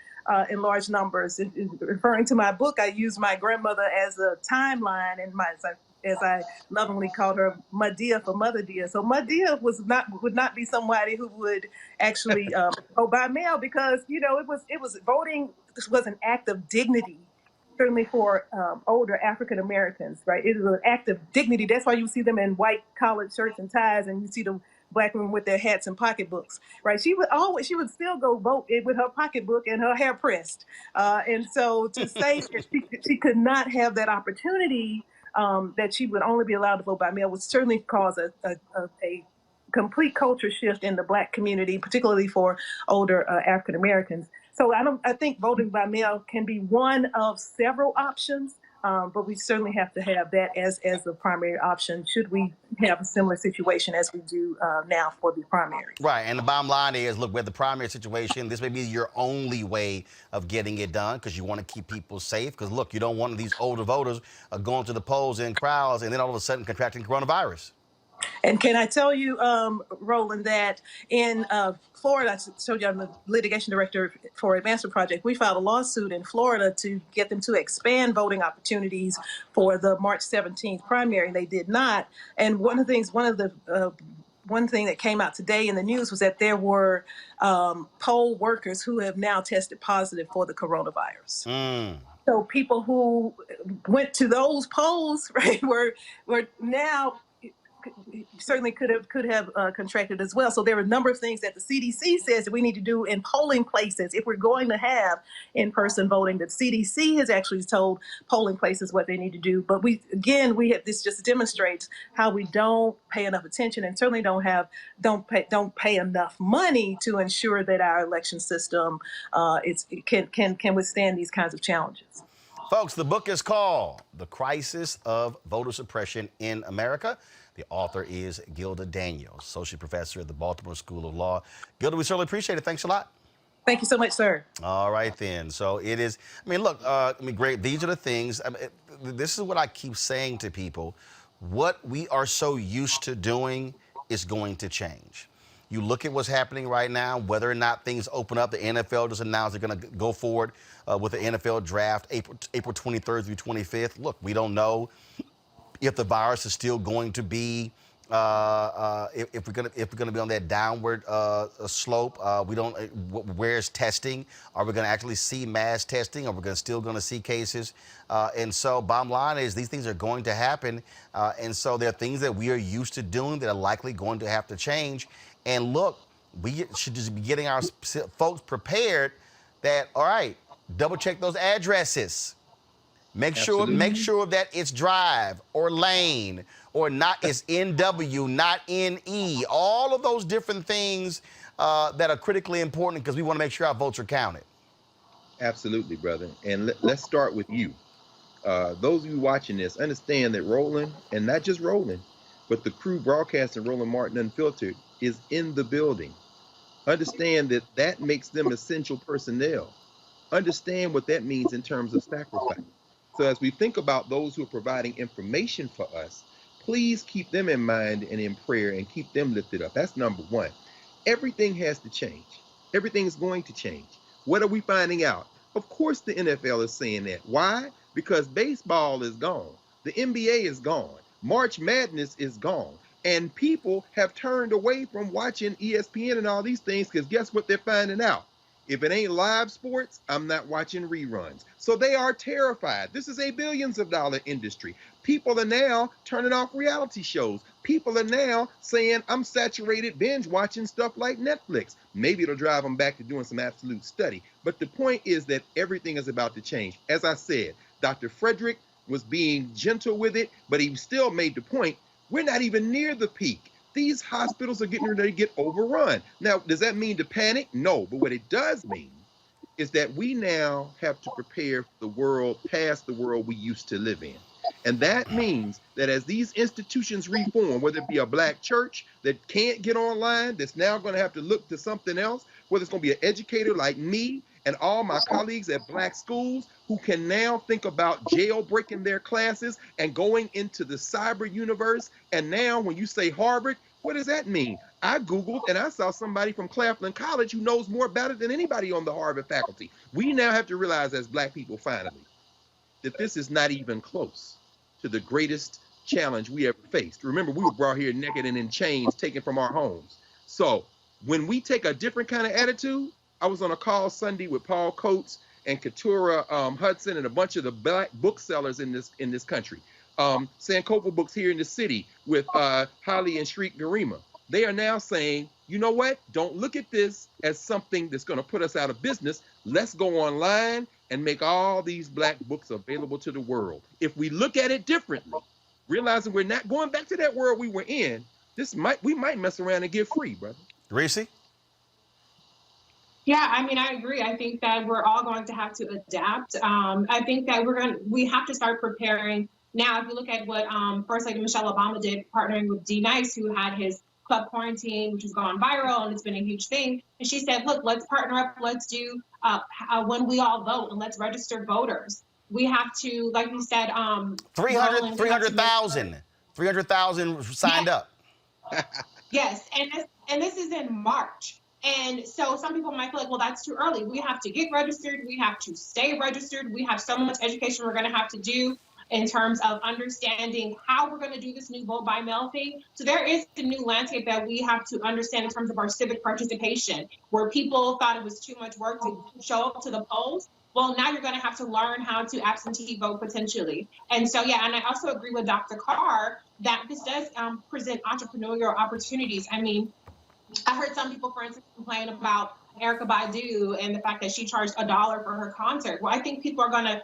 numbers. Referring to my book, I use my grandmother as a timeline, and as I lovingly called her, Madea for Mother Dear. So Madea would not be somebody who would actually vote by mail, because it was voting. This was an act of dignity, certainly for older African Americans, right? It is an act of dignity. That's why you see them in white collared shirts and ties, and you see the Black women with their hats and pocketbooks, right? She would still go vote with her pocketbook and her hair pressed, and so to say that she could not have that opportunity, that she would only be allowed to vote by mail, would certainly cause a complete culture shift in the Black community, particularly for older African Americans. So I think voting by mail can be one of several options. But we certainly have to have that as the primary option should we have a similar situation as we do now for the primary. Right, and the bottom line is, look, with the primary situation, this may be your only way of getting it done because you want to keep people safe. Because, look, you don't want these older voters going to the polls in crowds and then all of a sudden contracting coronavirus. And can I tell you, Roland, that in Florida, I told you I'm the litigation director for Advancement Project. We filed a lawsuit in Florida to get them to expand voting opportunities for the March 17th primary, and they did not. And one thing that came out today in the news was that there were poll workers who have now tested positive for the coronavirus. So people who went to those polls, right, were now certainly could have contracted as well. So there are a number of things that the CDC says that we need to do in polling places if we're going to have in-person voting. The CDC has actually told polling places what they need to do. But this just demonstrates how we don't pay enough attention and certainly don't pay enough money to ensure that our election system can withstand these kinds of challenges. Folks, the book is called The Crisis of Voter Suppression in America. The author is Gilda Daniels, Associate Professor at the Baltimore School of Law. Gilda, we certainly appreciate it. Thanks a lot. Thank you so much, sir. All right, then. So it is, look, great. These are the things. This is what I keep saying to people. What we are so used to doing is going to change. You look at what's happening right now, whether or not things open up. The NFL just announced they're going to go forward with the NFL draft April 23rd through 25th. Look, we don't know if the virus is still going to be if we're going to be on that downward slope. We don't. Where's testing? Are we going to actually see mass testing? Are we still going to see cases? And so, bottom line is these things are going to happen. And so there are things that we are used to doing that are likely going to have to change. And look, we should just be getting our folks prepared that, all right, double check those addresses. Make sure that it's drive or lane or not, it's NW, not NE. All of those different things that are critically important because we want to make sure our votes are counted. Absolutely, brother. And let's start with you. Those of you watching this, understand that Roland, and not just Roland, but the crew broadcasting Roland Martin Unfiltered is in the building. Understand that makes them essential personnel. Understand what that means in terms of sacrifice. So as we think about those who are providing information for us, please keep them in mind and in prayer and keep them lifted up. That's number one. Everything has to change. Everything is going to change. What are we finding out? Of course the NFL is saying that. Why? Because baseball is gone. The NBA is gone. March Madness is gone. And people have turned away from watching ESPN and all these things because guess what they're finding out? If it ain't live sports, I'm not watching reruns. So they are terrified. This is a billions of dollar industry. People are now turning off reality shows. People are now saying, I'm saturated binge watching stuff like Netflix. Maybe it'll drive them back to doing some absolute study. But the point is that everything is about to change. As I said, Dr. Frederick was being gentle with it, but he still made the point, we're not even near the peak. These hospitals are getting ready to get overrun. Now, does that mean to panic? No, but what it does mean is that we now have to prepare for the world past the world we used to live in. And that means that as these institutions reform, whether it be a black church that can't get online, that's now going to have to look to something else, whether it's going to be an educator like me and all my colleagues at black schools who can now think about jailbreaking their classes and going into the cyber universe. And now when you say Harvard, what does that mean? I Googled and I saw somebody from Claflin College who knows more about it than anybody on the Harvard faculty. We now have to realize as black people finally that this is not even close to the greatest challenge we ever faced. Remember, we were brought here naked and in chains taken from our homes. So when we take a different kind of attitude, I was on a call Sunday with Paul Coates and Keturah Hudson and a bunch of the black booksellers in this country. Sankofa Books here in the city with Holly and Shriek Garima. They are now saying, you know what? Don't look at this as something that's going to put us out of business. Let's go online and make all these black books available to the world. If we look at it differently, realizing we're not going back to that world we were in, we might mess around and get free, brother. Reese? Yeah, I mean, I agree. I think that we're all going to have to adapt. I think that we have to start preparing now. If you look at what First Lady Michelle Obama did, partnering with D Nice, who had his club quarantine, which has gone viral and it's been a huge thing. And she said, look, let's partner up. Let's do when we all vote, and let's register voters. We have to, like you said, 300,000 signed up. Yes, and this is in March. And so some people might feel like, well, that's too early. We have to get registered. We have to stay registered. We have so much education we're going to have to do in terms of understanding how we're going to do this new vote by mail thing. So there is a new landscape that we have to understand in terms of our civic participation, where people thought it was too much work to show up to the polls. Well, now you're going to have to learn how to absentee vote potentially. And so, yeah, and I also agree with Dr. Carr that this does present entrepreneurial opportunities. I mean, I heard some people, for instance, complain about Erykah Badu and the fact that she charged $1 for her concert. Well, I think people are going to,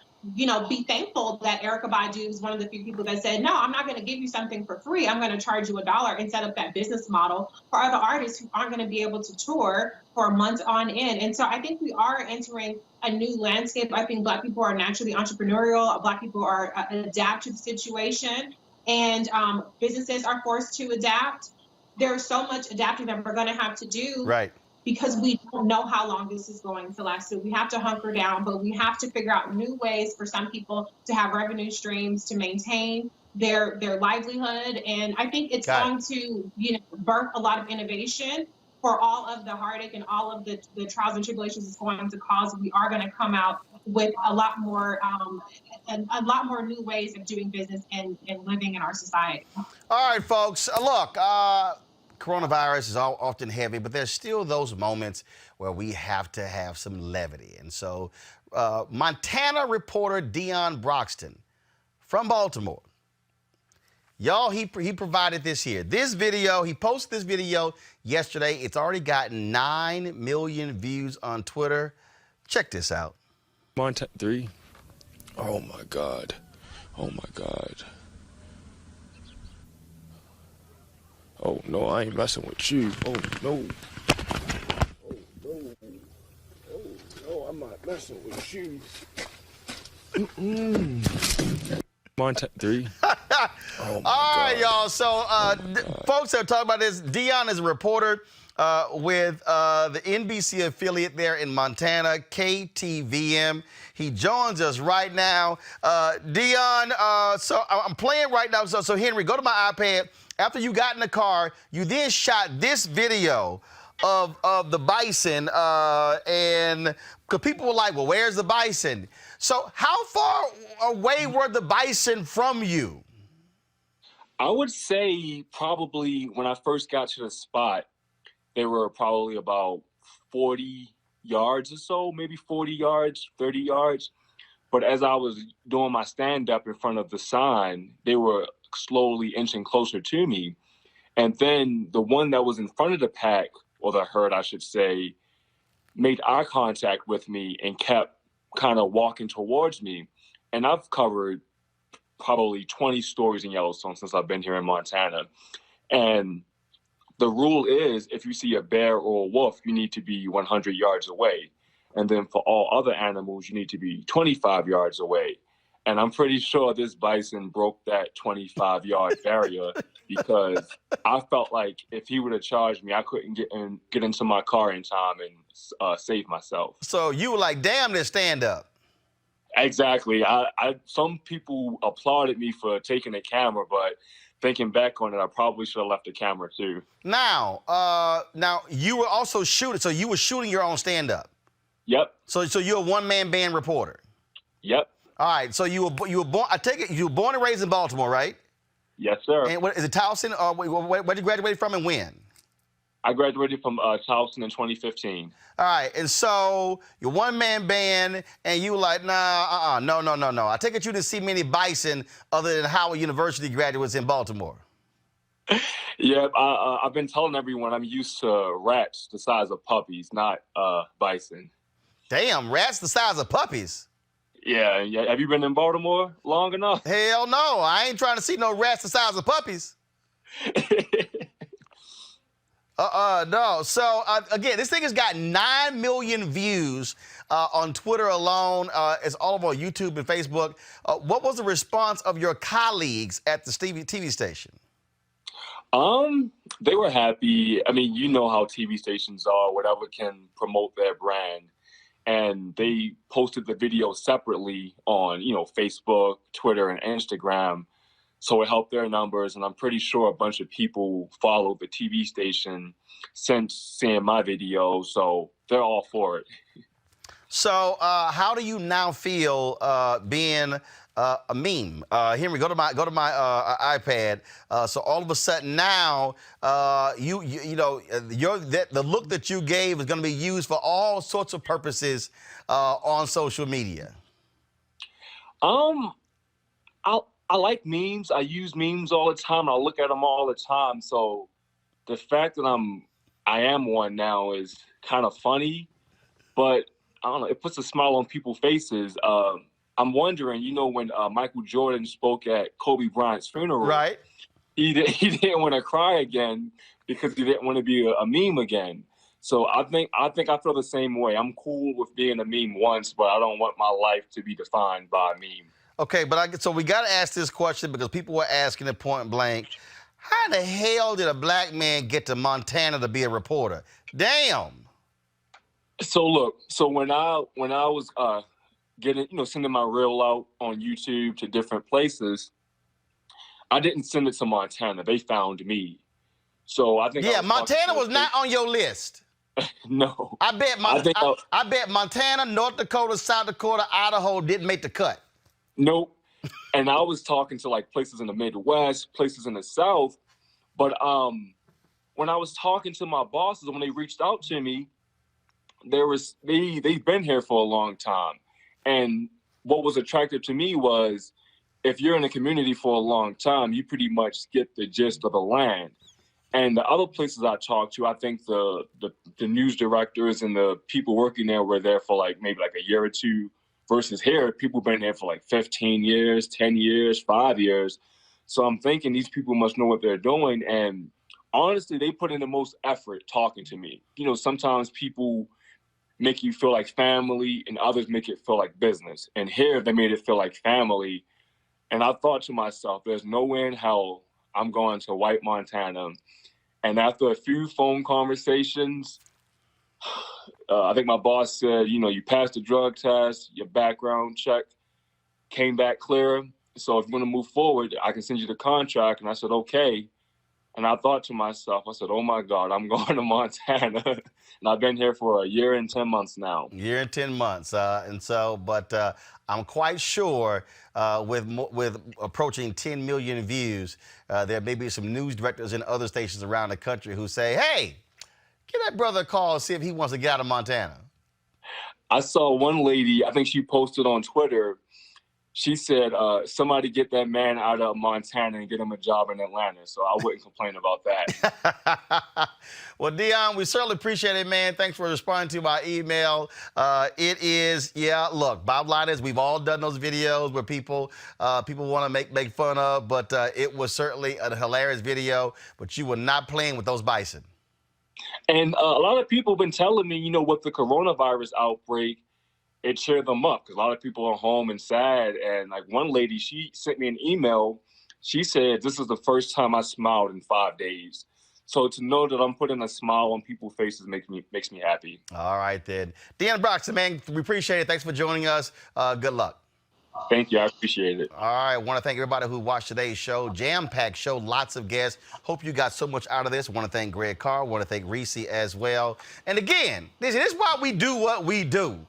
be thankful that Erykah Badu is one of the few people that said, no, I'm not going to give you something for free. I'm going to charge you $1 and set up that business model for other artists who aren't going to be able to tour for months on end. And so I think we are entering a new landscape. I think Black people are naturally entrepreneurial. Black people are adapt to the situation, and businesses are forced to adapt. There's so much adapting that we're going to have to do, right? Because we don't know how long this is going to last. So we have to hunker down, but we have to figure out new ways for some people to have revenue streams to maintain their livelihood. And I think it's going to, birth a lot of innovation for all of the heartache and all of the trials and tribulations it's going to cause. We are going to come out with a lot more new ways of doing business and living in our society. All right, folks. Look, coronavirus is often heavy, but there's still those moments where we have to have some levity. And so Montana reporter Dion Broxton from Baltimore, y'all, he provided this here. This video, he posted this video yesterday. It's already gotten 9 million views on Twitter. Check this out. Montana 3. Oh my God. Oh my God. Oh no, I ain't messing with you. Oh no. Oh no. Oh no, I'm not messing with you. Montana 3. Oh my All right, God. y'all. So folks are talking about this. Dion is a reporter with the NBC affiliate there in Montana, KTVM. He joins us right now. Dion, so I'm playing right now. So Henry, go to my iPad. After you got in the car, you then shot this video of the bison, and because people were like, well, where's the bison? So how far away were the bison from you? I would say probably when I first got to the spot, they were probably about 40 yards or so, maybe 40 yards, 30 yards. But as I was doing my stand-up in front of the sign, they were slowly inching closer to me. And then the one that was in front of the pack, or the herd, I should say, made eye contact with me and kept kind of walking towards me. And I've covered probably 20 stories in Yellowstone since I've been here in Montana. And the rule is if you see a bear or a wolf, you need to be 100 yards away. And then for all other animals, you need to be 25 yards away. And I'm pretty sure this bison broke that 25-yard barrier because I felt like if he would have charged me, I couldn't get into my car in time and save myself. So you were like, damn this stand-up. Exactly. Some people applauded me for taking the camera, but thinking back on it, I probably should have left the camera too. Now you were also shooting, so you were shooting your own stand-up. Yep. So you're a one-man band reporter. Yep. All right. So you were born. I take it you were born and raised in Baltimore, right? Yes, sir. And what is it, Towson? Where did you graduate from and when? I graduated from Towson in 2015. All right. And so you're one-man band, and you were like, no. I take it you didn't see many bison other than Howard University graduates in Baltimore. Yeah, I've been telling everyone I'm used to rats the size of puppies, not bison. Damn, rats the size of puppies? Yeah. Have you been in Baltimore long enough? Hell no. I ain't trying to see no rats the size of puppies. No. So, again, this thing has got 9 million views on Twitter alone. It's all over YouTube and Facebook. What was the response of your colleagues at the TV station? They were happy. I mean, you know how TV stations are, whatever can promote their brand. And they posted the video separately on, Facebook, Twitter, and Instagram. So it helped their numbers, and I'm pretty sure a bunch of people followed the TV station since seeing my video, so they're all for it. So how do you now feel being a meme? Henry, go to my iPad. So all of a sudden now, the look that you gave is going to be used for all sorts of purposes on social media. I like memes. I use memes all the time. I look at them all the time. So the fact that I am one now is kind of funny, but I don't know. It puts a smile on people's faces. I'm wondering, when Michael Jordan spoke at Kobe Bryant's funeral, right? He didn't want to cry again because he didn't want to be a meme again. So I think I feel the same way. I'm cool with being a meme once, but I don't want my life to be defined by a meme. Okay, so we got to ask this question because people were asking it point blank. How the hell did a black man get to Montana to be a reporter? Damn. So look, when I was sending my reel out on YouTube to different places, I didn't send it to Montana. They found me. So I think Montana was not on your list. No. I bet Montana, North Dakota, South Dakota, Idaho didn't make the cut. Nope. And I was talking to places in the Midwest, places in the South. But when I was talking to my bosses, when they reached out to me, they've been here for a long time. And what was attractive to me was if you're in a community for a long time, you pretty much get the gist of the land. And the other places I talked to, I think the news directors and the people working there were there for maybe a year or two. Versus here, people been here for 15 years, 10 years, 5 years. So I'm thinking these people must know what they're doing. And honestly, they put in the most effort talking to me. Sometimes people make you feel like family and others make it feel like business. And here they made it feel like family. And I thought to myself, there's no way in hell I'm going to White Montana. And after a few phone conversations, I think my boss said, you passed the drug test, your background check came back clear. So if you want to move forward, I can send you the contract. And I said, okay. And I thought to myself, I said, oh my God, I'm going to Montana. And I've been here for a year and 10 months now. Year and 10 months. But I'm quite sure with approaching 10 million views, there may be some news directors in other stations around the country who say, hey, give that brother a call and see if he wants to get out of Montana. I saw one lady, I think she posted on Twitter, she said, somebody get that man out of Montana and get him a job in Atlanta. So I wouldn't complain about that. Well, Dion, we certainly appreciate it, man. Thanks for responding to my email. Look, bottom line is we've all done those videos where people want to make fun of, but it was certainly a hilarious video, but you were not playing with those bison. And a lot of people have been telling me, with the coronavirus outbreak, it cheered them up because a lot of people are home and sad. And one lady, she sent me an email. She said, this is the first time I smiled in 5 days. So to know that I'm putting a smile on people's faces makes me happy. All right, then. Dion Broxton, man, we appreciate it. Thanks for joining us. Good luck. Thank you. I appreciate it. All right. I want to thank everybody who watched today's show. Jam-packed show, lots of guests. Hope you got so much out of this. I want to thank Greg Carr. I want to thank Reese as well. And again, this is why we do what we do.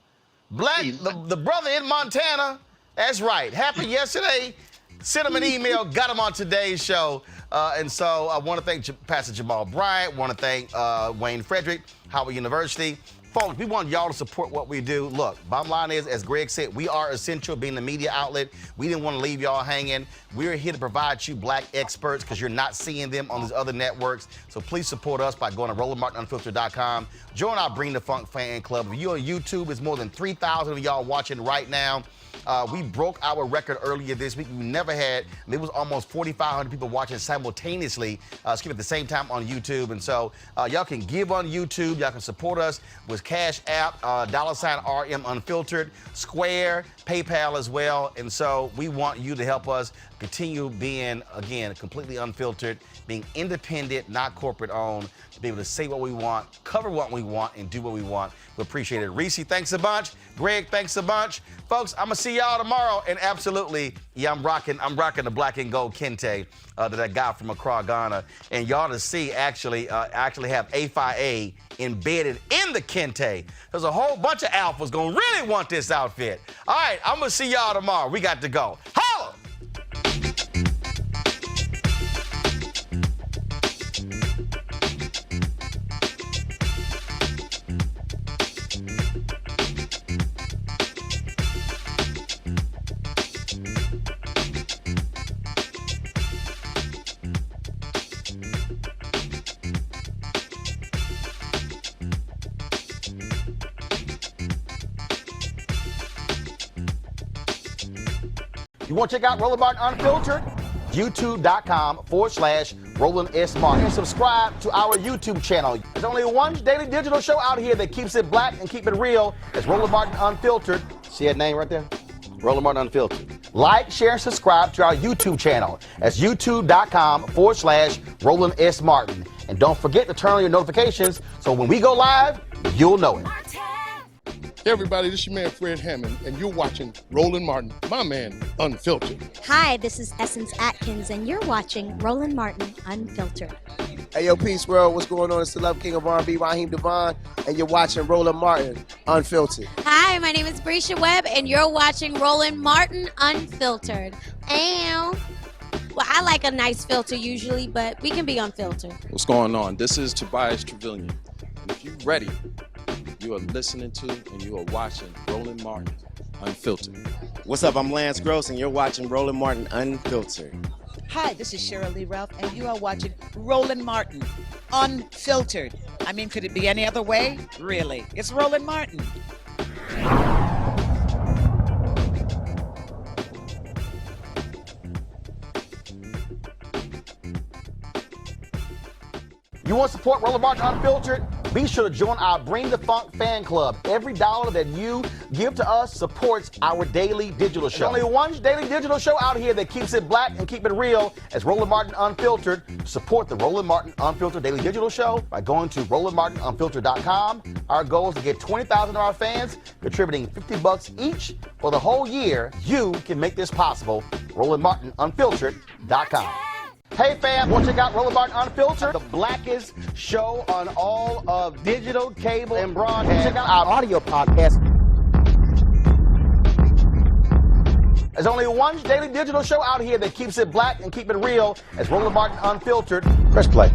The brother in Montana, that's right. Happened yesterday. Sent him an email, got him on today's show. And so I want to thank Pastor Jamal Bryant. Want to thank Wayne Frederick, Howard University. Folks, we want y'all to support what we do. Look, bottom line is, as Greg said, we are essential being the media outlet. We didn't want to leave y'all hanging. We're here to provide you black experts because you're not seeing them on these other networks. So please support us by going to RolandMartinUnfiltered.com. Join our Bring the Funk fan club. If you're on YouTube, it's more than 3,000 of y'all watching right now. We broke our record earlier this week. We never had, there was almost 4,500 people watching simultaneously, at the same time on YouTube. And so y'all can give on YouTube. Y'all can support us with Cash App, $RM Unfiltered, Square, PayPal as well. And so we want you to help us continue being, again, completely unfiltered, being independent, not corporate owned, to be able to say what we want, cover what we want, and do what we want. We appreciate it. Reese, thanks a bunch. Greg, thanks a bunch. Folks, I'm gonna see y'all tomorrow. And absolutely, yeah, I'm rocking the black and gold kente that I got from Accra, Ghana. And y'all to see actually have A5A embedded in the kente. There's a whole bunch of alphas gonna really want this outfit. All right, I'm gonna see y'all tomorrow. We got to go. Holla! You want to check out Roland Martin Unfiltered? YouTube.com/Roland S. Martin. And subscribe to our YouTube channel. There's only one daily digital show out here that keeps it black and keep it real. It's Roland Martin Unfiltered. See that name right there? Roland Martin Unfiltered. Like, share, and subscribe to our YouTube channel. That's YouTube.com/Roland S. Martin. And don't forget to turn on your notifications so when we go live, you'll know it. Hey everybody, this is your man Fred Hammond, and you're watching Roland Martin, my man, Unfiltered. Hi, this is Essence Atkins, and you're watching Roland Martin Unfiltered. Hey, yo, Peace World, what's going on? It's the Love King of R&B, Raheem Devon, and you're watching Roland Martin Unfiltered. Hi, my name is Brescia Webb, and you're watching Roland Martin Unfiltered. Ow. Well, I like a nice filter usually, but we can be unfiltered. What's going on? This is Tobias Trevelyan, and if you're ready, you are listening to and you are watching Roland Martin Unfiltered. What's up? I'm Lance Gross, and you're watching Roland Martin Unfiltered. Hi, this is Cheryl Lee Ralph, and you are watching Roland Martin Unfiltered. I mean, could it be any other way? Really? It's Roland Martin. You want to support Roland Martin Unfiltered? Be sure to join our Bring the Funk fan club. Every dollar that you give to us supports our daily digital show. There's only one daily digital show out here that keeps it black and keep it real. As Roland Martin Unfiltered. Support the Roland Martin Unfiltered daily digital show by going to RolandMartinUnfiltered.com. Our goal is to get 20,000 of our fans contributing $50 each for the whole year. You can make this possible. RolandMartinUnfiltered.com. Hey fam, want to check out Roland Martin Unfiltered? The blackest show on all of digital, cable, and broadcast. Check out our audio podcast. There's only one daily digital show out here that keeps it black and keep it real. As Roland Martin Unfiltered. Press play.